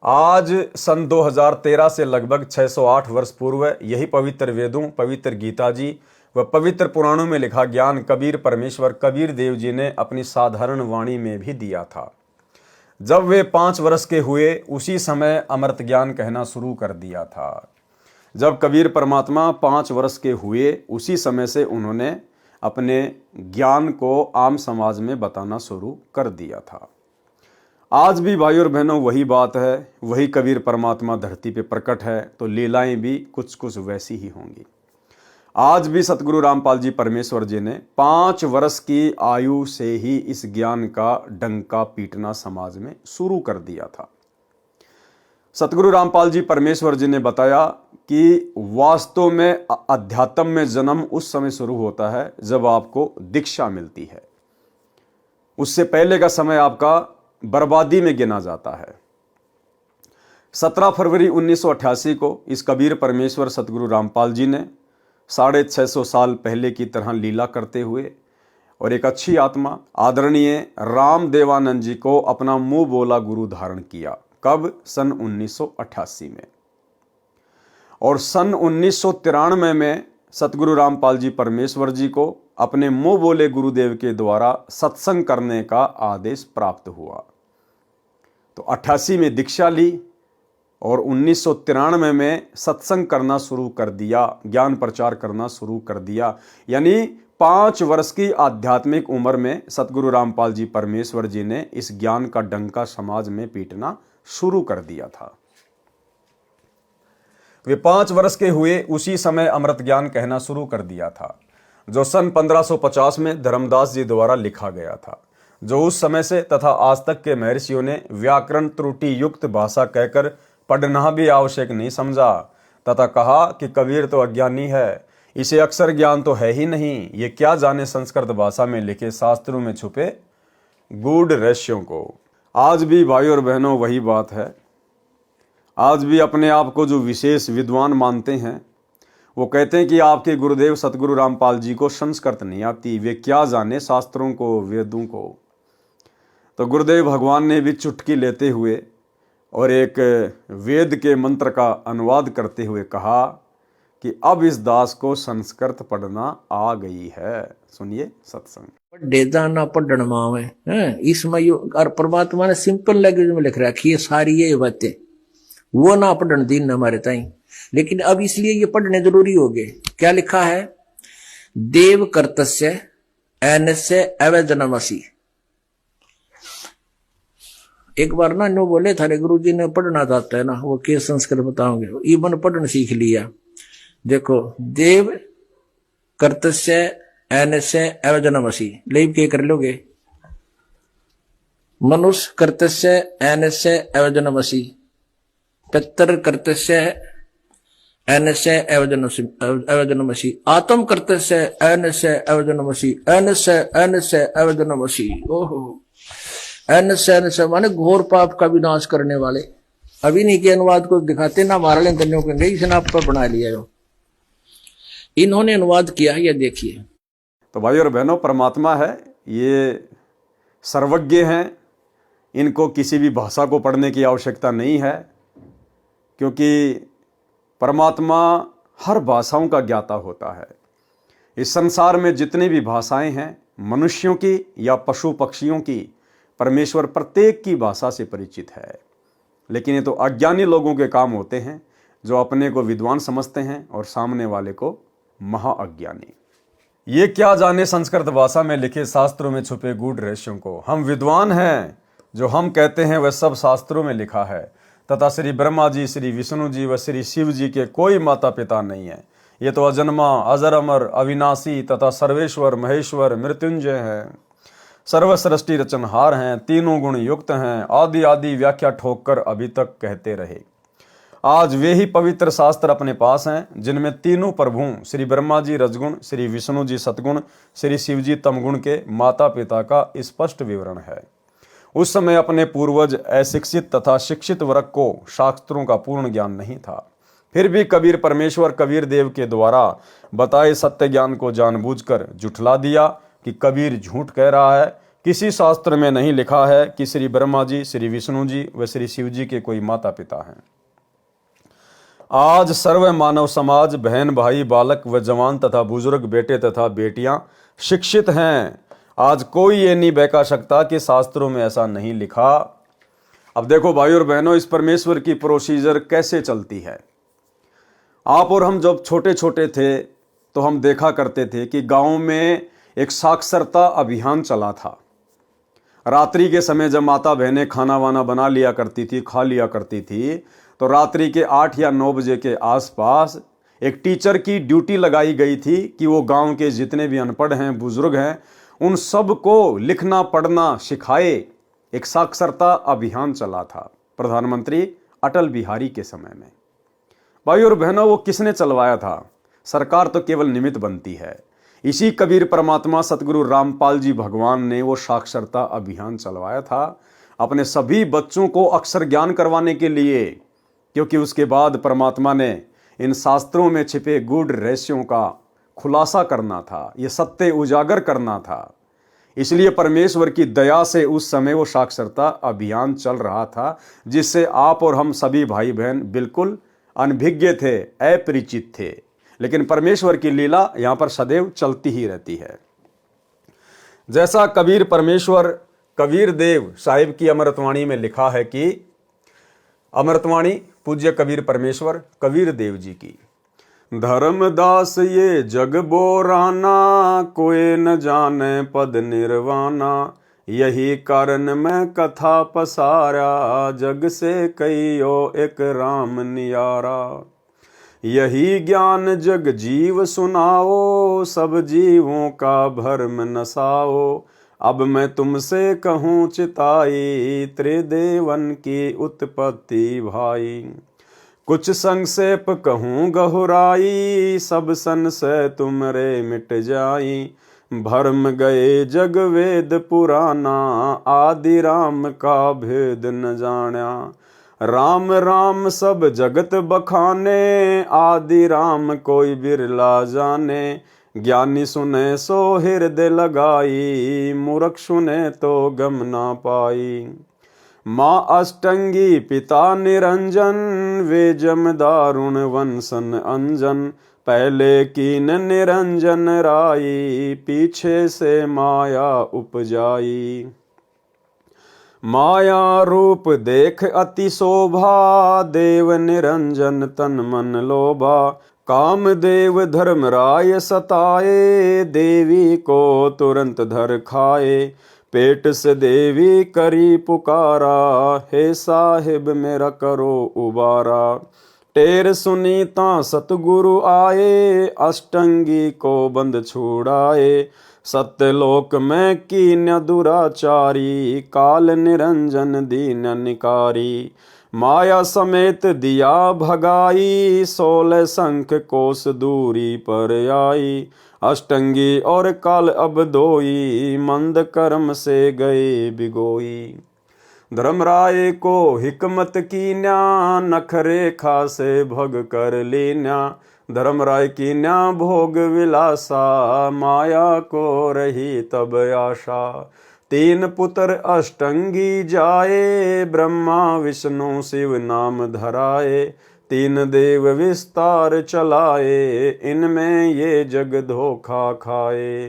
आज सन 2013 से लगभग 608 वर्ष पूर्व यही पवित्र वेदों, पवित्र गीता जी व पवित्र पुराणों में लिखा ज्ञान कबीर परमेश्वर कबीर देव जी ने अपनी साधारण वाणी में भी दिया था। जब वे 5 वर्ष के हुए उसी समय अमृत ज्ञान कहना शुरू कर दिया था। जब कबीर परमात्मा 5 वर्ष के हुए उसी समय से उन्होंने अपने ज्ञान को आम समाज में बताना शुरू कर दिया था। आज भी भाई और बहनों वही बात है, वही कबीर परमात्मा धरती पे प्रकट है, तो लीलाएं भी कुछ कुछ वैसी ही होंगी। आज भी सतगुरु रामपाल जी परमेश्वर जी ने 5 वर्ष की आयु से ही इस ज्ञान का डंका पीटना समाज में शुरू कर दिया था। सतगुरु रामपाल जी परमेश्वर जी ने बताया कि वास्तव में अध्यात्म में जन्म उस समय शुरू होता है जब आपको दीक्षा मिलती है। उससे पहले का समय आपका बर्बादी में गिना जाता है। 17 फरवरी 1988 को इस कबीर परमेश्वर सतगुरु रामपाल जी ने 650 साल पहले की तरह लीला करते हुए और एक अच्छी आत्मा आदरणीय राम देवानंद जी को अपना मुंह बोला गुरु धारण किया। कब? सन 1988 में। और सन 1993 में सतगुरु रामपाल जी परमेश्वर जी को अपने मुंह बोले गुरुदेव के द्वारा सत्संग करने का आदेश प्राप्त हुआ। तो 88 में दीक्षा ली और 1993 में सत्संग करना शुरू कर दिया, ज्ञान प्रचार करना शुरू कर दिया। यानी 5 वर्ष की आध्यात्मिक उम्र में सतगुरु रामपाल जी परमेश्वर जी ने इस ज्ञान का डंका समाज में पीटना शुरू कर दिया था। वे 5 वर्ष के हुए उसी समय अमृत ज्ञान कहना शुरू कर दिया था, जो सन 1550 में धर्मदास जी द्वारा लिखा गया था, जो उस समय से तथा आज तक के महर्षियों ने व्याकरण त्रुटि युक्त भाषा कहकर पढ़ना भी आवश्यक नहीं समझा तथा कहा कि कबीर तो अज्ञानी है, इसे अक्षर ज्ञान तो है ही नहीं, ये क्या जाने संस्कृत भाषा में लिखे शास्त्रों में छुपे गूढ़ रहस्यों को। आज भी भाई और बहनों वही बात है। आज भी अपने आप को जो विशेष विद्वान मानते हैं वो कहते हैं कि आपके गुरुदेव सतगुरु रामपाल जी को संस्कृत नहीं आती, वे क्या जाने शास्त्रों को, वेदों को। तो गुरुदेव भगवान ने भी चुटकी लेते हुए और एक वेद के मंत्र का अनुवाद करते हुए कहा कि अब इस दास को संस्कृत पढ़ना आ गई है। सुनिए सत्संग। पढ़े जाना पढ़न मावे है, इसमें और परमात्मा ने सिंपल लैंग्वेज में लिख रखी है सारी ये बातें, वो ना पढ़न दिन हमारे ताई। लेकिन अब इसलिए ये पढ़ने जरूरी हो गए। क्या लिखा है? देव कर्तस्य एनस्य अवैजनमसी। एक बार ना नो बोले थारे गुरु जी ने पढ़ना चाहता है ना, वो के संस्कृत बताओगे, इवन पढ़ना सीख लिया। देखो, देव कर्तस्य एनस्य अवैजनमसी, लेब के कर लोगे? मनुष्य कर्तस्य एनस्य अवैजनमसी, पितर कर्तस्य एनस्य अवैजनमसी, आत्म कर्तस्य एनस्य अवैजनमसी, एनस्य एनस्य अवैजनमसी। ओहो, एनस्य एनस्य माने घोर पाप का विनाश करने वाले। अभी नहीं के अनुवाद को दिखाते ना, मारा लें धन्यों के इसने आप पर बना लिया जो इन्होंने अनुवाद किया, ये देखिए। तो भाई और बहनों, परमात्मा है, ये सर्वज्ञ हैं, इनको किसी भी भाषा को पढ़ने की आवश्यकता नहीं है, क्योंकि परमात्मा हर भाषाओं का ज्ञाता होता है। इस संसार में जितनी भी भाषाएं हैं, मनुष्यों की या पशु पक्षियों की, परमेश्वर प्रत्येक की भाषा से परिचित है। लेकिन ये तो अज्ञानी लोगों के काम होते हैं, जो अपने को विद्वान समझते हैं और सामने वाले को महाअज्ञानी। ये क्या जाने संस्कृत भाषा में लिखे शास्त्रों में छुपे गूढ़ रहस्यों को। हम विद्वान हैं, जो हम कहते हैं वह सब शास्त्रों में लिखा है, तथा श्री ब्रह्मा जी, श्री विष्णु जी व श्री शिव जी के कोई माता पिता नहीं है। ये तो अजन्मा, अजर, अमर, अविनाशी तथा सर्वेश्वर, महेश्वर, मृत्युंजय है, सर्वसृष्टि रचनहार हैं, तीनों गुण युक्त हैं, आदि आदि व्याख्या ठोक कर अभी तक कहते रहे। आज वे ही पवित्र शास्त्र अपने पास हैं, जिनमें तीनों प्रभुओं श्री ब्रह्मा जी रजगुण, श्री विष्णु जी सतगुण, श्री शिव जी तमगुण के माता पिता का स्पष्ट विवरण है। उस समय अपने पूर्वज अशिक्षित तथा शिक्षित वर्ग को शास्त्रों का पूर्ण ज्ञान नहीं था। फिर भी कबीर परमेश्वर कबीर देव के द्वारा बताए सत्य ज्ञान को जानबूझकर जुठला दिया कि कबीर झूठ कह रहा है। किसी शास्त्र में नहीं लिखा है कि श्री ब्रह्मा जी, श्री विष्णु जी व श्री शिव जी के कोई माता पिता हैं। आज सर्व मानव समाज, बहन भाई, बालक व जवान तथा बुजुर्ग, बेटे तथा बेटियां शिक्षित हैं। आज कोई ये नहीं बहका सकता कि शास्त्रों में ऐसा नहीं लिखा। अब देखो भाई और बहनों, इस परमेश्वर की प्रोसीजर कैसे चलती है। आप और हम जब छोटे छोटे थे तो हम देखा करते थे कि गांव में एक साक्षरता अभियान चला था। रात्रि के समय जब माता बहनें खाना वाना बना लिया करती थी, खा लिया करती थी, तो रात्रि के 8 या 9 बजे के आसपास एक टीचर की ड्यूटी लगाई गई थी कि वो गांव के जितने भी अनपढ़ हैं, बुजुर्ग हैं, उन सब को लिखना पढ़ना सिखाए। एक साक्षरता अभियान चला था प्रधानमंत्री अटल बिहारी के समय में। भाई और बहनों, वो किसने चलवाया था? सरकार तो केवल निमित्त बनती है। इसी कबीर परमात्मा सतगुरु रामपाल जी भगवान ने वो साक्षरता अभियान चलवाया था अपने सभी बच्चों को अक्षर ज्ञान करवाने के लिए, क्योंकि उसके बाद परमात्मा ने इन शास्त्रों में छिपे गूढ़ रहस्यों का खुलासा करना था, ये सत्य उजागर करना था। इसलिए परमेश्वर की दया से उस समय वो साक्षरता अभियान चल रहा था, जिससे आप और हम सभी भाई बहन बिल्कुल अनभिज्ञ थे, अपरिचित थे। लेकिन परमेश्वर की लीला यहाँ पर सदैव चलती ही रहती है। जैसा कबीर परमेश्वर कबीर देव साहिब की अमृतवाणी में लिखा है कि अमृतवाणी पूज्य कबीर परमेश्वर कबीर देव जी की, धर्मदास ये जग बोराना, कोई न जाने पद निर्वाणा, यही कारण मैं कथा पसारा, जग से कईयो एक राम नियारा। यही ज्ञान जग जीव सुनाओ, सब जीवों का भरम नसाओ, अब मैं तुमसे कहूँ चिताई, त्रिदेवन की उत्पत्ति भाई। कुछ संक्षेप कहूँ गहुराई, सब संशय तुमरे मिट जाई, भरम गए जग वेद पुराना, आदि राम का भेद न जाना। राम राम सब जगत बखाने, आदि राम कोई बिरला जाने, ज्ञानी सुने सो हृदय लगाई, मूर्ख सुने तो गम ना पाई। माँ अष्टंगी पिता निरंजन, वे जम दारुण वंशन अंजन, पहले कीन निरंजन राई, पीछे से माया उपजाई। माया रूप देख अति शोभा, देव निरंजन तन मन लोभा, काम देव धर्म राय सताए, देवी को तुरंत धर खाए, पेट से देवी करी पुकारा, हे साहिब मेरा करो उबारा। टेर सुनीता सतगुरु आए, अष्टंगी को बंद छुड़ाए, सत्यलोक में कीन्य दुराचारी, काल निरंजन दीन निकारी। माया समेत दिया भगाई, 16 शंख कोस दूरी पर आई, अष्टंगी और काल अब दोई, मंद कर्म से गए बिगोई। धर्मराय को हिकमत कीन्या, नख रेखा से भग कर लीन्या, धर्मराय कीन्या भोग विलासा, माया को रही तब आशा। तीन पुत्र अष्टंगी जाए, ब्रह्मा विष्णु शिव नाम धराए। तीन देव विस्तार चलाए, इनमें ये जग धोखा खाए।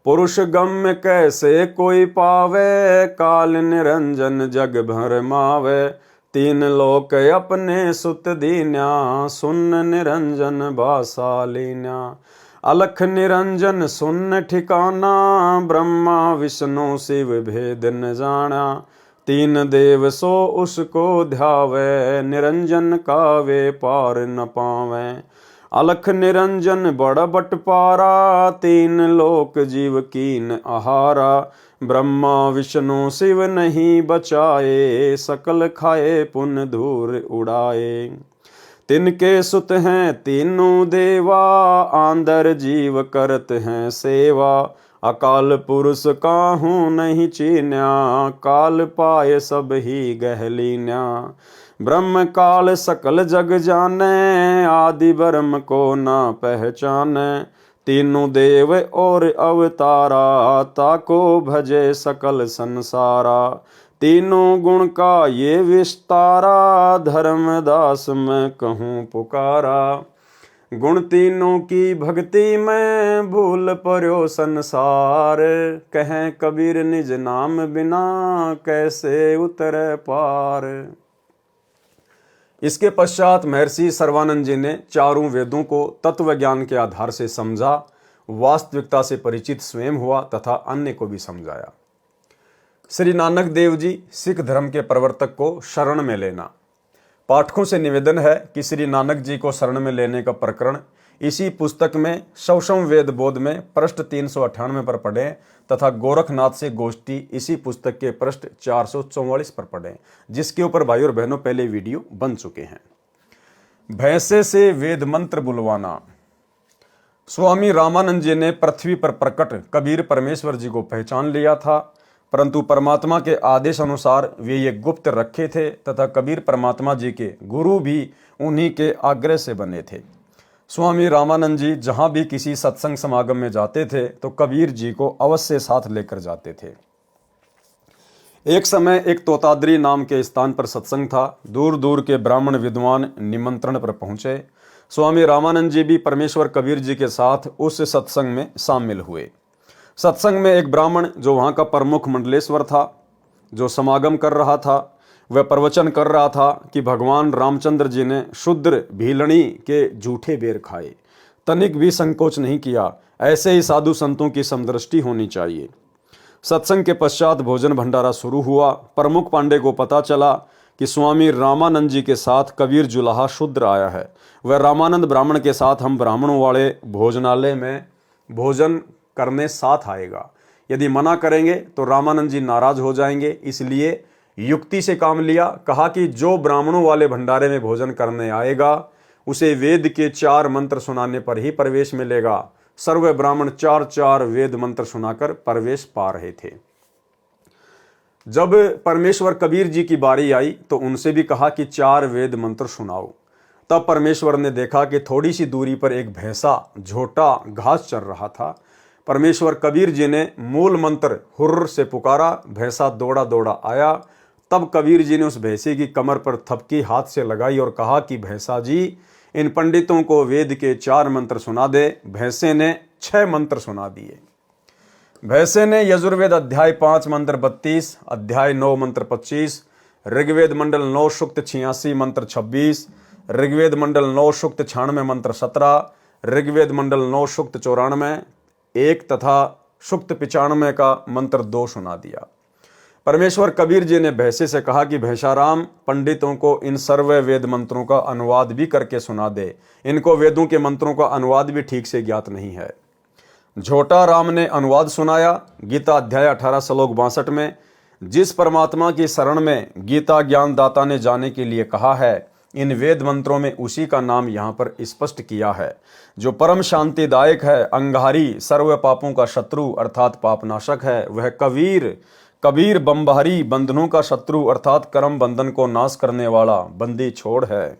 पुरुष गम्य कैसे कोई पावे, काल निरंजन जग भर मावे। तीन लोक अपने सुत दीन्या, सुन निरंजन बासा लीन्या। अलख निरंजन सुन ठिकाना, ब्रह्मा विष्णु शिव भेद न जाना। तीन देव सो उसको ध्यावे, निरंजन का वे पार न पावे। अलख निरंजन बड़ बटपारा, तीन लोक जीव कीन आहारा। ब्रह्मा विष्णु शिव नहीं बचाए, सकल खाए पुन धूर उड़ाए। तिनके सुत हैं तीनों देवा, आंदर जीव करत हैं सेवा। अकाल पुरुष काहू नहीं चीन्या, काल पाए सब ही गहलीन्या। ब्रह्म काल सकल जग जाने, आदि ब्रह्म को ना पहचाने। तीनों देव और अवतारा, ताको भजे सकल संसारा। तीनों गुण का ये विस्तारा, धर्मदास मैं कहूँ पुकारा। गुण तीनों की भक्ति में, भूल पर्यो संसार। कहें कबीर निज नाम बिना, कैसे उतरे पार। इसके पश्चात महर्षि सर्वानंद जी ने चारों वेदों को तत्व ज्ञान के आधार से समझा, वास्तविकता से परिचित स्वयं हुआ तथा अन्य को भी समझाया। श्री नानक देव जी सिख धर्म के प्रवर्तक को शरण में लेना। पाठकों से निवेदन है कि श्री नानक जी को शरण में लेने का प्रकरण इसी पुस्तक में शवशम वेद बोध में पृष्ठ 398 पर पढ़ें तथा गोरखनाथ से गोष्ठी इसी पुस्तक के पृष्ठ 444 पर पढ़ें, जिसके ऊपर भाई और बहनों पहले वीडियो बन चुके हैं। भैंसे से वेद मंत्र बुलवाना। स्वामी रामानंद जी ने पृथ्वी पर प्रकट कबीर परमेश्वर जी को पहचान लिया था, परंतु परमात्मा के आदेश अनुसार वे ये गुप्त रखे थे तथा कबीर परमात्मा जी के गुरु भी उन्हीं के आग्रह से बने थे। स्वामी रामानंद जी जहाँ भी किसी सत्संग समागम में जाते थे तो कबीर जी को अवश्य साथ लेकर जाते थे। एक समय एक तोताद्री नाम के स्थान पर सत्संग था। दूर दूर के ब्राह्मण विद्वान निमंत्रण पर पहुँचे। स्वामी रामानंद जी भी परमेश्वर कबीर जी के साथ उस सत्संग में शामिल हुए। सत्संग में एक ब्राह्मण जो वहाँ का प्रमुख मंडलेश्वर था, जो समागम कर रहा था, वह प्रवचन कर रहा था कि भगवान रामचंद्र जी ने शूद्र भीलनी के झूठे बेर खाए, तनिक भी संकोच नहीं किया। ऐसे ही साधु संतों की समदृष्टि होनी चाहिए। सत्संग के पश्चात भोजन भंडारा शुरू हुआ। प्रमुख पांडे को पता चला कि स्वामी रामानंद जी के साथ कबीर जुलाहा शूद्र आया है। वह रामानंद ब्राह्मण के साथ हम ब्राह्मणों वाले भोजनालय में भोजन करने साथ आएगा। यदि मना करेंगे तो रामानंद जी नाराज हो जाएंगे। इसलिए युक्ति से काम लिया। कहा कि जो ब्राह्मणों वाले भंडारे में भोजन करने आएगा उसे वेद के 4 मंत्र सुनाने पर ही प्रवेश मिलेगा। सर्व ब्राह्मण 4 वेद मंत्र सुनाकर प्रवेश पा रहे थे। जब परमेश्वर कबीर जी की बारी आई तो उनसे भी कहा कि 4 वेद मंत्र सुनाओ। तब परमेश्वर ने देखा कि थोड़ी सी दूरी पर एक भैंसा झोटा घास चर रहा था। परमेश्वर कबीर जी ने मूल मंत्र हुर्र से पुकारा। भैंसा दौड़ा दौड़ा आया। तब कबीर जी ने उस भैंसे की कमर पर थपकी हाथ से लगाई और कहा कि भैंसा जी, इन पंडितों को वेद के 4 मंत्र सुना दे। भैंसे ने 6 मंत्र सुना दिए। भैंसे ने यजुर्वेद अध्याय 5 मंत्र 32, अध्याय 9 मंत्र 25, ऋग्वेद मंडल 9 सूक्त 86 मंत्र 26, ऋग्वेद मंडल 9 सूक्त 96 मंत्र 17, ऋग्वेद मंडल 9 सूक्त 94 1 तथा सूक्त 95 का मंत्र 2 सुना दिया। परमेश्वर कबीर जी ने भैंसे से कहा कि भैंसाराम, पंडितों को इन सर्व वेद मंत्रों का अनुवाद भी करके सुना दे। इनको वेदों के मंत्रों का अनुवाद भी ठीक से ज्ञात नहीं है। झोटा राम ने अनुवाद सुनाया। गीता अध्याय 18 श्लोक 62 में जिस परमात्मा की शरण में गीता ज्ञान दाता ने जाने के लिए कहा है, इन वेद मंत्रों में उसी का नाम यहाँ पर स्पष्ट किया है, जो परम शांतिदायक है, अंगारी, सर्व पापों का शत्रु अर्थात पापनाशक है। वह कबीर बम्बारी, बंधनों का शत्रु अर्थात कर्म बंधन को नाश करने वाला बंदी छोड़ है।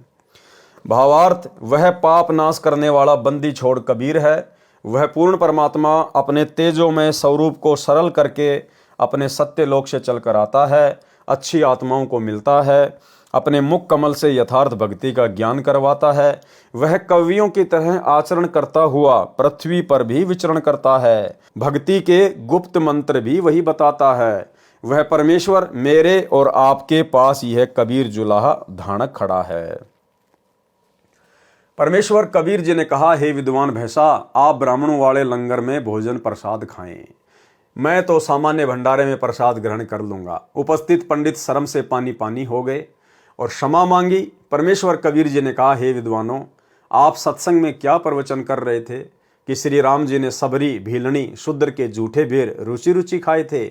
भावार्थ, वह पाप नाश करने वाला बंदी छोड़ कबीर है। वह पूर्ण परमात्मा अपने तेजोमय स्वरूप को सरल करके अपने सत्य लोक से चलकर आता है, अच्छी आत्माओं को मिलता है, अपने मुख कमल से यथार्थ भक्ति का ज्ञान करवाता है। वह कवियों की तरह आचरण करता हुआ पृथ्वी पर भी विचरण करता है, भक्ति के गुप्त मंत्र भी वही बताता है। वह परमेश्वर मेरे और आपके पास यह कबीर जुलाहा धानक खड़ा है। परमेश्वर कबीर जी ने कहा, हे विद्वान भैंसा, आप ब्राह्मणों वाले लंगर में भोजन प्रसाद खाएं, मैं तो सामान्य भंडारे में प्रसाद ग्रहण कर लूंगा। उपस्थित पंडित शर्म से पानी पानी हो गए और क्षमा मांगी। परमेश्वर कबीर जी ने कहा, हे विद्वानों, आप सत्संग में क्या प्रवचन कर रहे थे कि श्री राम जी ने सबरी, भीलनी, शूद्र के जूठे बेर रुचि रुचि खाए थे,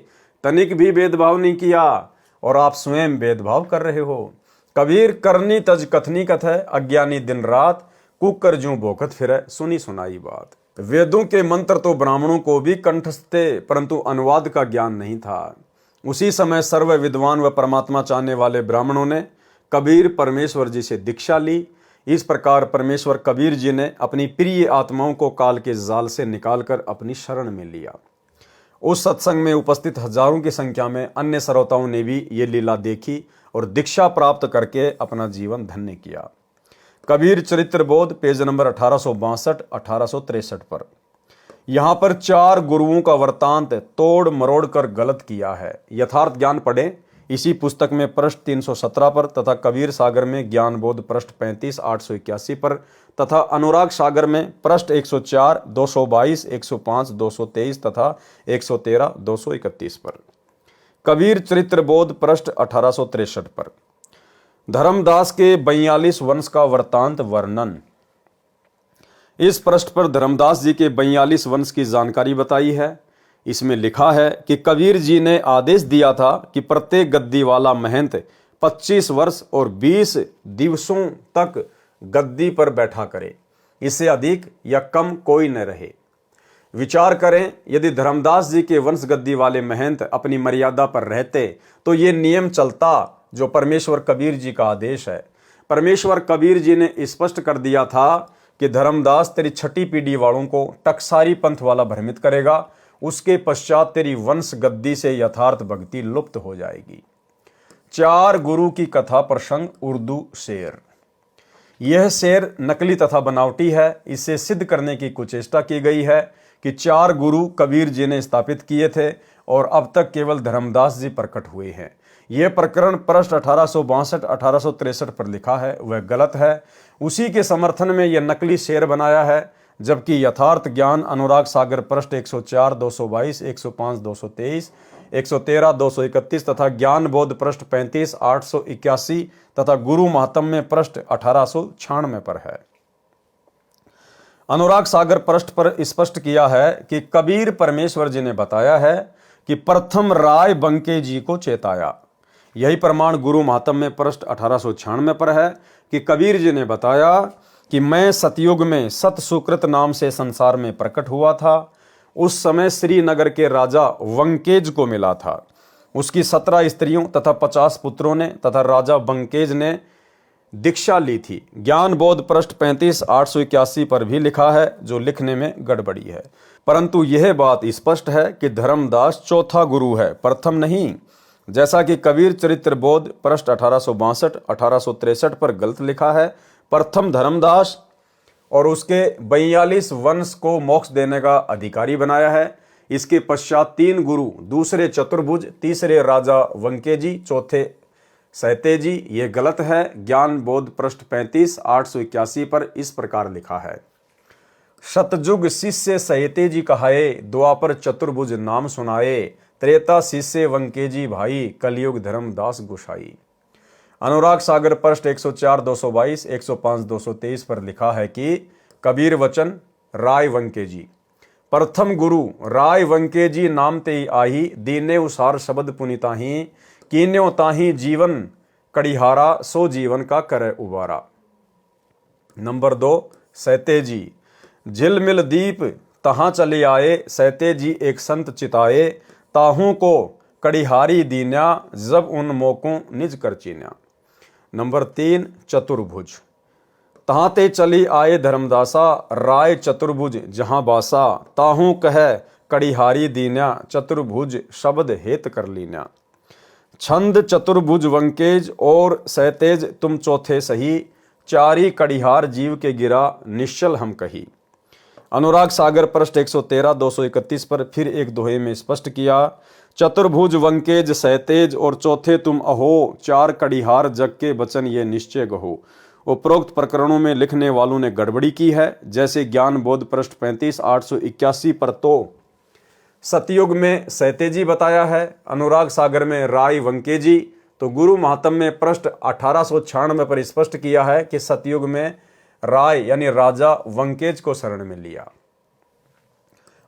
तनिक भी भेदभाव नहीं किया, और आप स्वयं भेदभाव कर रहे हो। कबीर करनी तज कथनी कथ है, अज्ञानी दिन रात कुकर जूं भोकत फिरे, सुनी सुनाई बात। वेदों के मंत्र तो ब्राह्मणों को भी कंठस्थ थे, परंतु अनुवाद का ज्ञान नहीं था। उसी समय सर्व विद्वान व परमात्मा चाहने वाले ब्राह्मणों ने कबीर परमेश्वर जी से दीक्षा ली। इस प्रकार परमेश्वर कबीर जी ने अपनी प्रिय आत्माओं को काल के जाल से निकालकर अपनी शरण में लिया। उस सत्संग में उपस्थित हजारों की संख्या में अन्य श्रोताओं ने भी ये लीला देखी और दीक्षा प्राप्त करके अपना जीवन धन्य किया। कबीर चरित्र बोध, पेज नंबर 1862-1863 पर। यहां पर 4 गुरुओं का वृत्तांत तोड़ मरोड़ कर गलत किया है। यथार्थ ज्ञान पढ़ें इसी पुस्तक में पृष्ठ 317 पर, तथा कबीर सागर में ज्ञान बोध पृष्ठ 35-881 पर, तथा अनुराग सागर में पृष्ठ 104, 222, 105, 223 तथा 113, 231 पर। कबीर चरित्र बोध पृष्ठ 1863 पर। धर्मदास के 42 वंश का वृत्तांत वर्णन। इस पृष्ठ पर धर्मदास जी के 42 वंश की जानकारी बताई है। इसमें लिखा है कि कबीर जी ने आदेश दिया था कि प्रत्येक गद्दी वाला महंत 25 वर्ष और 20 दिवसों तक गद्दी पर बैठा करे, इससे अधिक या कम कोई न रहे। विचार करें, यदि धर्मदास जी के वंश गद्दी वाले महंत अपनी मर्यादा पर रहते तो ये नियम चलता जो परमेश्वर कबीर जी का आदेश है। परमेश्वर कबीर जी ने स्पष्ट कर दिया था कि धर्मदास तेरी छठी पीढ़ी वालों को टकसारी पंथ वाला भ्रमित करेगा, उसके पश्चात तेरी वंश गद्दी से यथार्थ भक्ति लुप्त हो जाएगी। 4 गुरु की कथा प्रसंग उर्दू शेर। यह शेर नकली तथा बनावटी है। इसे सिद्ध करने की कुचेष्टा की गई है कि 4 गुरु कबीर जी ने स्थापित किए थे और अब तक केवल धर्मदास जी प्रकट हुए हैं। यह प्रकरण पृष्ठ 1862-1863 पर लिखा है, वह गलत है। उसी के समर्थन में यह नकली शेर बनाया है, जबकि यथार्थ ज्ञान अनुराग सागर पृष्ठ 104, 222, 105, 223, 113, 231 तथा ज्ञान बोध पृष्ठ 35, 881 तथा गुरु महात्म्य पृष्ठ 1896 पर है। अनुराग सागर पृष्ठ पर स्पष्ट किया है कि कबीर परमेश्वर जी ने बताया है कि प्रथम राय बंके जी को चेताया। यही प्रमाण गुरु महात्म्य में पृष्ठ 1896 पर है कि कबीर जी ने बताया कि मैं सतयुग में सत सुकृत नाम से संसार में प्रकट हुआ था। उस समय श्रीनगर के राजा वंकेज को मिला था। उसकी 17 स्त्रियों तथा 50 पुत्रों ने तथा राजा वंकेज ने दीक्षा ली थी। ज्ञान बोध पृष्ठ 35, 881 पर भी लिखा है, जो लिखने में गड़बड़ी है। परंतु यह बात स्पष्ट है कि धर्मदास चौथा गुरु है, प्रथम नहीं, जैसा कि कबीर चरित्र बोध पृष्ठ 1862-1863 पर गलत लिखा है। प्रथम धर्मदास और उसके 42 वंश को मोक्ष देने का अधिकारी बनाया है। इसके पश्चात 3 गुरु, दूसरे चतुर्भुज, तीसरे राजा वंकेजी, चौथे सहतेजी। ये गलत है। ज्ञान बोध पृष्ठ 35, 881 पर इस प्रकार लिखा है, सतयुग शिष्य सहतेजी कहाए, द्वापर चतुर्भुज नाम सुनाए, त्रेता शिष्य वंकेजी भाई, कलयुग धर्मदास गोसाई। अनुराग सागर पृष्ठ 104, 222, 105, 223 पर लिखा है कि कबीर वचन राय वंकेजी। प्रथम गुरु राय वंकेजी नाम ते आही, दीने उसार शब्द पुनिताही, कीन्यो ताही जीवन कड़िहारा, सो जीवन का करे उबारा। नंबर 2 सहतेजी। झिलमिल दीप तहां चले आए, सहतेजी एक संत चिताए, ताहू को कड़िहारी दीन्या, जब उन मोकों निज कर चीन्या। नंबर 3 चतुर्भुज। तहां ते चली आए धर्मदासा, राय चतुर्भुज जहां बासा, ताहू कह कड़िहारी दीन्या, चतुर्भुज शब्द हेत कर लीन्या। छंद चतुर्भुज वंकेज और सहतेज तुम चौथे सही, चारी कड़िहार जीव के गिरा निश्चल हम कही। अनुराग सागर पृष्ठ 113 231 पर फिर एक दोहे में स्पष्ट किया, चतुर्भुज वंकेज सहतेज और चौथे तुम अहो, चार कड़िहार जग के बचन ये निश्चय गहो। उपरोक्त प्रकरणों में लिखने वालों ने गड़बड़ी की है। जैसे ज्ञान बोध पृष्ठ 35 881 पर तो सतयुग में सहतेजी बताया है, अनुराग सागर में राय वंकेजी, तो गुरु महात्म में पृष्ठ 1896 पर स्पष्ट किया है कि सतयुग में राय यानी राजा वंकेज को शरण में लिया।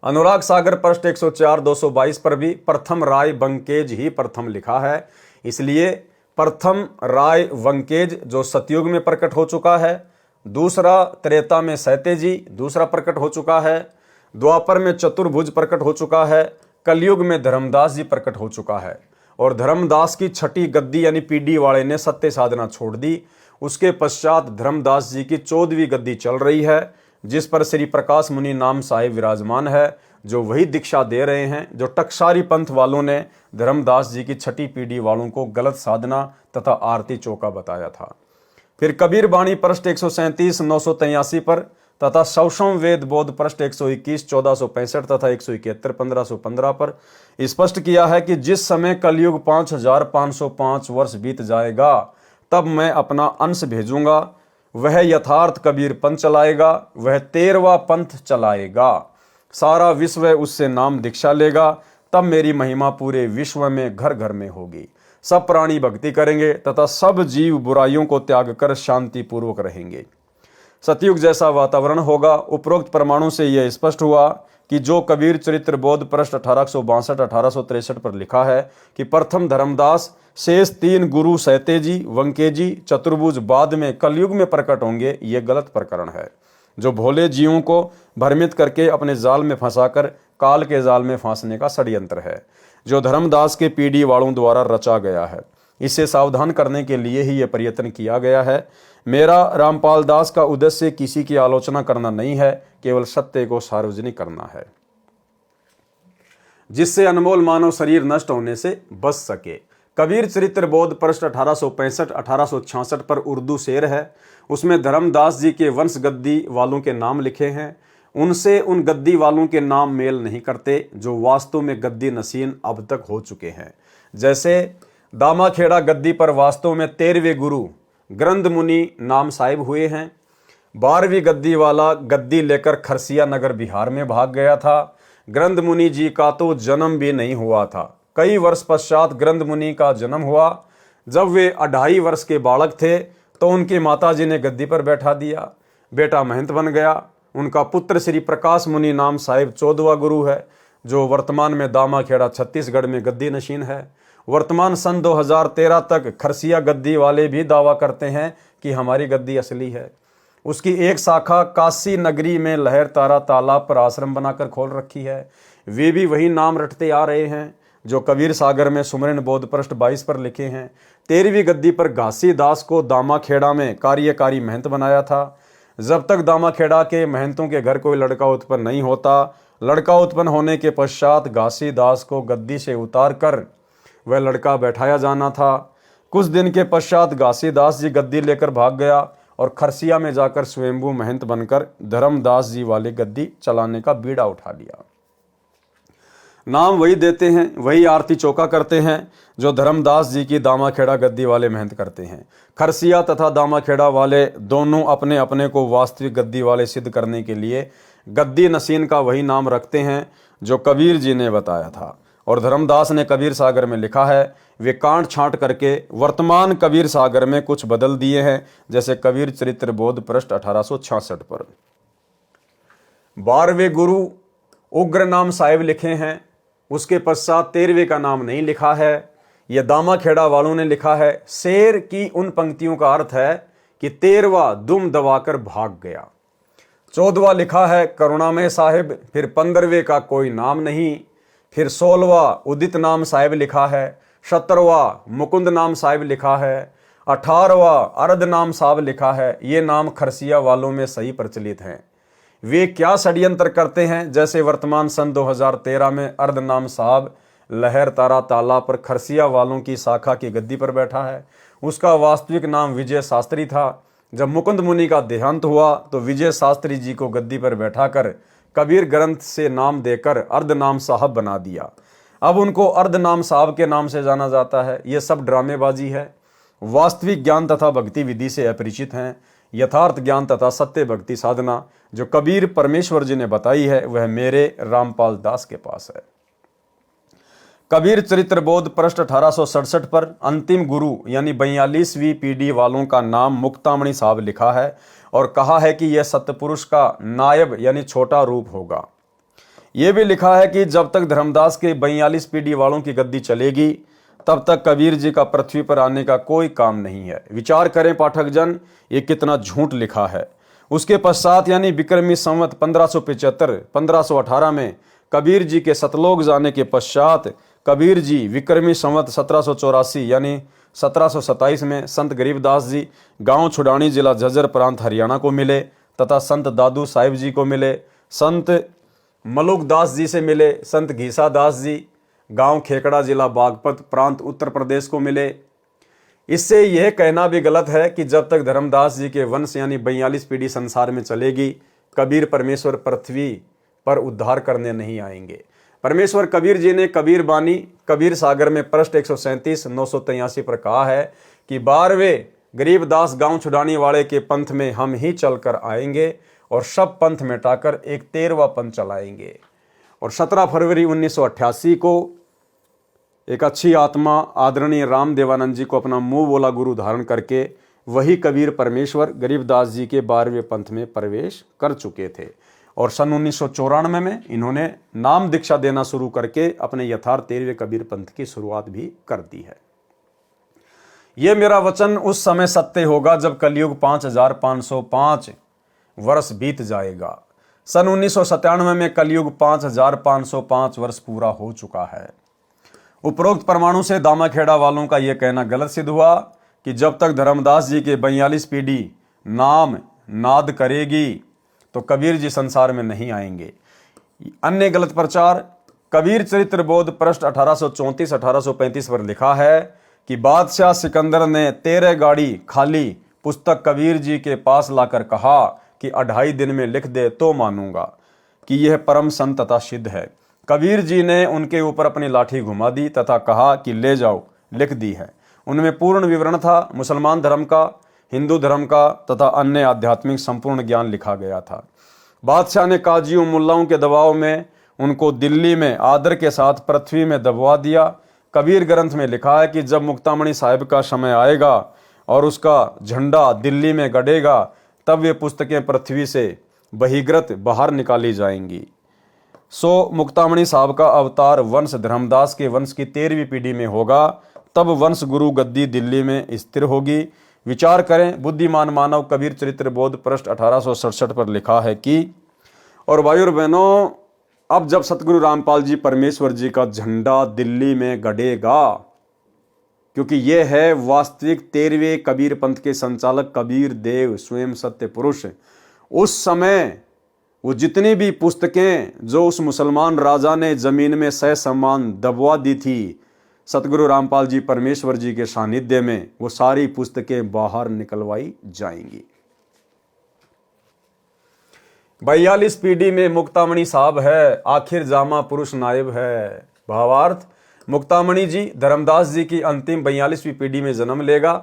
अनुराग सागर पृष्ठ 104 222 पर भी प्रथम राय वंकेज ही प्रथम लिखा है, इसलिए प्रथम राय वंकेज जो सतयुग में प्रकट हो चुका है, दूसरा त्रेता में सहतेजी दूसरा प्रकट हो चुका है, द्वापर में चतुर्भुज प्रकट हो चुका है, कलयुग में धर्मदास जी प्रकट हो चुका है। और धर्मदास की छठी गद्दी यानी पीडी वाले ने सत्य साधना छोड़ दी। उसके पश्चात धर्मदास जी की 14वीं गद्दी चल रही है, जिस पर श्री प्रकाश मुनि नाम साहिब विराजमान है, जो वही दीक्षा दे रहे हैं जो टकसारी पंथ वालों ने धर्मदास जी की छठी पीढ़ी वालों को गलत साधना तथा आरती चौका बताया था। फिर कबीर बाणी पृष्ठ 137 983 पर तथा सौषम वेद बोध पृष्ठ 121 1465 तथा 171 1515 पर स्पष्ट किया है कि जिस समय कलयुग 5505 वर्ष बीत जाएगा, तब मैं अपना अंश भेजूंगा, वह यथार्थ कबीर पंथ चलाएगा, वह 13वां पंथ चलाएगा, सारा विश्व उससे नाम दीक्षा लेगा, तब मेरी महिमा पूरे विश्व में घर घर में होगी। सब प्राणी भक्ति करेंगे तथा सब जीव बुराइयों को त्याग कर शांति पूर्वक रहेंगे। सतयुग जैसा वातावरण होगा। उपरोक्त प्रमाणों से यह स्पष्ट हुआ कि जो कबीर चरित्र बोध पृष्ठ 1862 1863 पर लिखा है कि प्रथम धर्मदास, शेष 3 गुरु सहतेजी वंकेजी चतुर्भुज बाद में कलयुग में प्रकट होंगे, ये गलत प्रकरण है, जो भोले जीवों को भ्रमित करके अपने जाल में फंसाकर काल के जाल में फांसने का षड्यंत्र है, जो धर्मदास के पीढ़ी वालों द्वारा रचा गया है। इससे सावधान करने के लिए ही यह प्रयत्न किया गया है। मेरा रामपाल दास का उद्देश्य किसी की आलोचना करना नहीं है, केवल सत्य को सार्वजनिक करना है, जिससे अनमोल मानव शरीर नष्ट होने से बच सके। कबीर चरित्र बोध पृष्ठ 1865 1866 पर उर्दू शेर है, उसमें धर्मदास जी के वंश गद्दी वालों के नाम लिखे हैं। उनसे उन गद्दी वालों के नाम मेल नहीं करते जो वास्तव में गद्दी नसीन अब तक हो चुके हैं। जैसे दामाखेड़ा गद्दी पर वास्तव में 13वें गुरु ग्रंथ मुनि नाम साहिब हुए हैं। 12वीं गद्दी वाला गद्दी लेकर खरसिया नगर बिहार में भाग गया था। ग्रंथ मुनि जी का तो जन्म भी नहीं हुआ था। कई वर्ष पश्चात ग्रंथ मुनि का जन्म हुआ। जब वे 2.5 वर्ष के बालक थे तो उनकी माताजी ने गद्दी पर बैठा दिया। बेटा महंत बन गया। उनका पुत्र श्री प्रकाश मुनि नाम साहिब 14वां गुरु है, जो वर्तमान में दामाखेड़ा छत्तीसगढ़ में गद्दी नशीन है। वर्तमान सन 2013 तक खरसिया गद्दी वाले भी दावा करते हैं कि हमारी गद्दी असली है। उसकी एक शाखा काशी नगरी में लहर तारा तालाब पर आश्रम बनाकर खोल रखी है। वे भी वही नाम रटते आ रहे हैं जो कबीर सागर में सुमरन बोध पृष्ठ 22 पर लिखे हैं। 13वीं गद्दी पर घासी दास को दामाखेड़ा में कार्यकारी महंत बनाया था। जब तक दामाखेड़ा के महंतों के घर कोई लड़का उत्पन्न नहीं होता, लड़का उत्पन्न होने के पश्चात घासी दास को गद्दी से उतार कर वह लड़का बैठाया जाना था। कुछ दिन के पश्चात घासी दास जी गद्दी लेकर भाग गया और खरसिया में जाकर स्वयंभू महंत बनकर धर्मदास जी वाली गद्दी चलाने का बीड़ा उठा लिया। नाम वही देते हैं, वही आरती चौका करते हैं जो धर्मदास जी की दामाखेड़ा गद्दी वाले महंत करते हैं। खरसिया तथा दामाखेड़ा वाले दोनों अपने अपने को वास्तविक गद्दी वाले सिद्ध करने के लिए गद्दी नसीन का वही नाम रखते हैं जो कबीर जी ने बताया था। और धर्मदास ने कबीर सागर में लिखा है, वे कांट छांट करके वर्तमान कबीर सागर में कुछ बदल दिए हैं, जैसे कबीर चरित्र बोध पृष्ठ 1866 पर। 12वें गुरु उग्र नाम साहिब लिखे हैं। उसके पश्चात 13वें का नाम नहीं लिखा है, यह दामाखेड़ा वालों ने लिखा है। शेर की उन पंक्तियों का अर्थ है कि 13वां दुम दबाकर भाग गया। 14वां लिखा है करुणामय साहिब, फिर 15वें का कोई नाम नहीं, फिर 16वां उदित नाम साहिब लिखा है, 17वां मुकुंद नाम साहिब लिखा है, 18वां अर्धनाम साहब लिखा है। ये नाम खरसिया वालों में सही प्रचलित हैं। वे क्या षड्यंत्र करते हैं? जैसे वर्तमान सन 2013 में अर्धनाम साहब लहर तारा ताला पर खरसिया वालों की शाखा की गद्दी पर बैठा है। उसका वास्तविक नाम विजय शास्त्री था। जब मुकुंद मुनि का देहांत हुआ तो विजय शास्त्री जी को गद्दी पर बैठाकर कबीर ग्रंथ से नाम देकर अर्धनाम साहब बना दिया। अब उनको अर्धनाम साहब के नाम से जाना जाता है। ये सब ड्रामेबाजी है। वास्तविक ज्ञान तथा भक्ति विधि से अपरिचित हैं। यथार्थ ज्ञान तथा सत्य भक्ति साधना जो कबीर परमेश्वर जी ने बताई है वह मेरे रामपाल दास के पास है। कबीर चरित्र बोध पृष्ठ 1867 पर अंतिम गुरु यानी 42वीं पीढ़ी वालों का नाम मुक्तामणि साहब लिखा है और कहा है कि यह सतपुरुष का नायब यानी छोटा रूप होगा। यह भी लिखा है कि जब तक धर्मदास के 42 पीढ़ी वालों की गद्दी चलेगी तब तक कबीर जी का पृथ्वी पर आने का कोई काम नहीं है। विचार करें पाठक जन, ये कितना झूठ लिखा है। उसके पश्चात यानी विक्रमी संवत 1575-1518 में कबीर जी के सतलोक जाने के पश्चात कबीर जी विक्रमी संवत 1784 यानी 1727 में संत गरीबदास जी गांव छुडानी जिला झज्जर प्रांत हरियाणा को मिले तथा संत दादू साहिब जी को मिले, संत मलुक दास जी से मिले, संत घीसा दास जी गांव खेकड़ा जिला बागपत प्रांत उत्तर प्रदेश को मिले। इससे यह कहना भी गलत है कि जब तक धर्मदास जी के वंश यानी 42 पीढ़ी संसार में चलेगी कबीर परमेश्वर पृथ्वी पर उद्धार करने नहीं आएंगे। परमेश्वर कबीर जी ने कबीर बानी कबीर सागर में पृष्ठ 137-983 पर कहा है कि 12वें गरीबदास गांव छुड़ाने वाले के पंथ में हम ही चलकर आएंगे और सब पंथ मिटाकर एक 13वां पंथ चलाएंगे। और 17 फरवरी 1988 को एक अच्छी आत्मा आदरणीय राम देवानंद जी को अपना मुंह बोला गुरु धारण करके वही कबीर परमेश्वर गरीबदास जी के 12वें पंथ में प्रवेश कर चुके थे और सन 1994 में इन्होंने नाम दीक्षा देना शुरू करके अपने यथार्थ 13वें कबीर पंथ की शुरुआत भी कर दी है। यह मेरा वचन उस समय सत्य होगा जब कलयुग 5505 वर्ष बीत जाएगा। सन 1997 में कलयुग 5505 वर्ष पूरा हो चुका है। उपरोक्त परमाणु से दामाखेड़ा वालों का यह कहना गलत सिद्ध हुआ कि जब तक धर्मदास जी के 42 पीढ़ी नाम नाद करेगी तो कबीर जी संसार में नहीं आएंगे। अन्य गलत प्रचार कबीर चरित्र बोध पृष्ठ 1834-1835 पर लिखा है कि बादशाह सिकंदर ने 13 गाड़ी खाली पुस्तक कबीर जी के पास लाकर कहा कि 2.5 दिन में लिख दे तो मानूंगा कि यह परम संत तथा सिद्ध है। कबीर जी ने उनके ऊपर अपनी लाठी घुमा दी तथा कहा कि ले जाओ, लिख दी है। उनमें पूर्ण विवरण था, मुसलमान धर्म का, हिंदू धर्म का तथा अन्य आध्यात्मिक संपूर्ण ज्ञान लिखा गया था। बादशाह ने काजियों मुल्लाओं के दबाव में उनको दिल्ली में आदर के साथ पृथ्वी में दबवा दिया। कबीर ग्रंथ में लिखा है कि जब मुक्तामणि साहिब का समय आएगा और उसका झंडा दिल्ली में गड़ेगा तब वे पुस्तकें पृथ्वी से बहिर्गत बाहर निकाली जाएंगी। सो मुक्तामणि साहब का अवतार वंश धर्मदास के वंश की 13वीं पीढ़ी में होगा। तब वंश गुरु गद्दी दिल्ली में स्थिर होगी। विचार करें, बुद्धिमान मानव कबीर चरित्र बोध पृष्ठ 1867 पर लिखा है कि और भाइयों और बहनों, अब जब सतगुरु रामपाल जी परमेश्वर जी का झंडा दिल्ली में गड़ेगा, क्योंकि यह है वास्तविक 13वें कबीर पंथ के संचालक कबीर देव स्वयं सत्य पुरुष, उस समय वो जितनी भी पुस्तकें जो उस मुसलमान राजा ने जमीन में सह सम्मान दबवा दी थी सतगुरु रामपाल जी परमेश्वर जी के सानिध्य में, वो सारी पुस्तकें बाहर निकलवाई जाएंगी। 42 पीढ़ी में मुक्तामणि साहब है, आखिर जामा पुरुष नायब है। भावार्थ, मुक्तामणि जी धर्मदास जी की अंतिम 42वीं पीढ़ी में जन्म लेगा।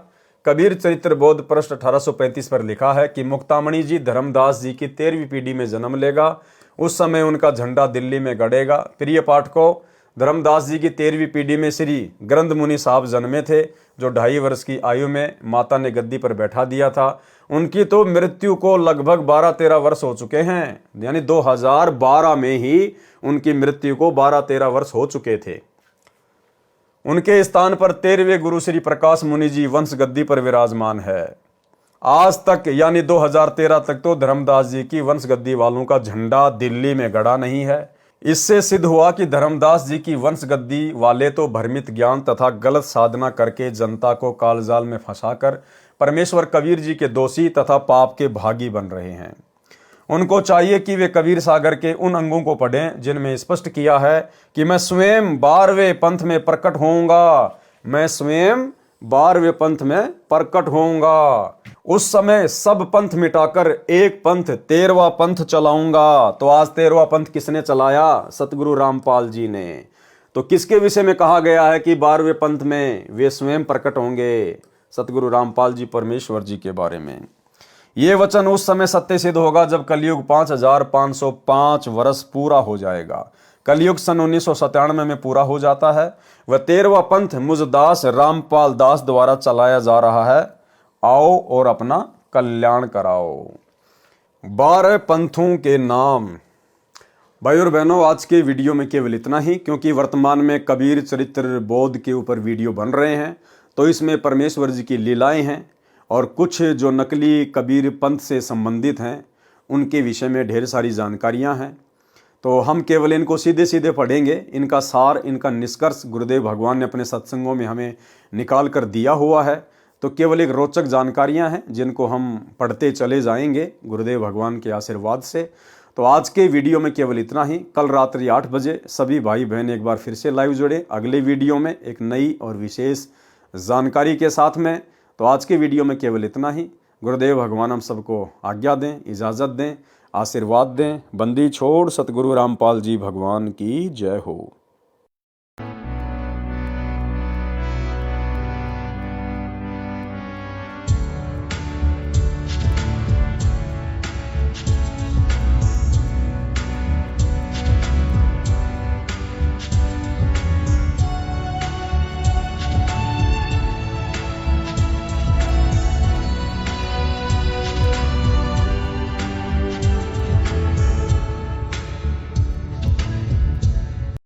कबीर चरित्र बोध पृष्ठ 1835 पर लिखा है कि मुक्तामणि जी धर्मदास जी की 13वीं पीढ़ी में जन्म लेगा। उस समय उनका झंडा दिल्ली में गड़ेगा। प्रिय पाठकों, धर्मदास जी की 13वीं पीढ़ी में श्री ग्रंथ मुनि साहब जन्मे थे जो 2.5 वर्ष की आयु में माता ने गद्दी पर बैठा दिया था। उनकी तो मृत्यु को लगभग 12-13 वर्ष हो चुके हैं, यानी 2012 में ही उनकी मृत्यु को 12-13 वर्ष हो चुके थे। उनके स्थान पर 13वें गुरु श्री प्रकाश मुनि जी वंश गद्दी पर विराजमान है। आज तक यानी 2013 तक तो धर्मदास जी की वंश गद्दी वालों का झंडा दिल्ली में गड़ा नहीं है। इससे सिद्ध हुआ कि धर्मदास जी की वंश गद्दी वाले तो भ्रमित ज्ञान तथा गलत साधना करके जनता को कालजाल में फंसाकर परमेश्वर कबीर जी के दोषी तथा पाप के भागी बन रहे हैं। उनको चाहिए कि वे कबीर सागर के उन अंगों को पढ़ें जिनमें स्पष्ट किया है कि मैं स्वयं 12वें पंथ में प्रकट होऊंगा, मैं स्वयं 12वें पंथ में प्रकट होऊंगा। उस समय सब पंथ मिटाकर एक पंथ 13वां पंथ चलाऊंगा। तो आज 13वां पंथ किसने चलाया? सतगुरु रामपाल जी ने। तो किसके विषय में कहा गया है कि 12वें पंथ में वे स्वयं प्रकट होंगे? सतगुरु रामपाल जी परमेश्वर जी के बारे में। ये वचन उस समय सत्य सिद्ध होगा जब कलयुग 5505 वर्ष पूरा हो जाएगा। कलयुग सन 1997 में पूरा हो जाता है। वह 13वां पंथ मुझदास रामपाल दास द्वारा चलाया जा रहा है। आओ और अपना कल्याण कराओ। 12 पंथों के नाम। भाई और बहनों, आज के वीडियो में केवल इतना ही, क्योंकि वर्तमान में कबीर चरित्र बोध के ऊपर वीडियो बन रहे हैं, तो इसमें परमेश्वर जी की लीलाएं हैं और कुछ जो नकली कबीर पंथ से संबंधित हैं उनके विषय में ढेर सारी जानकारियां हैं। तो हम केवल इनको सीधे सीधे पढ़ेंगे। इनका सार, इनका निष्कर्ष गुरुदेव भगवान ने अपने सत्संगों में हमें निकाल कर दिया हुआ है। तो केवल एक रोचक जानकारियां हैं जिनको हम पढ़ते चले जाएंगे गुरुदेव भगवान के आशीर्वाद से। तो आज के वीडियो में केवल इतना ही। कल रात्रि 8 बजे सभी भाई बहन एक बार फिर से लाइव जुड़े अगले वीडियो में एक नई और विशेष जानकारी के साथ में। तो आज के वीडियो में केवल इतना ही। गुरुदेव भगवान हम सबको आज्ञा दें, इजाज़त दें, आशीर्वाद दें। बंदी छोड़ सतगुरु रामपाल जी भगवान की जय हो।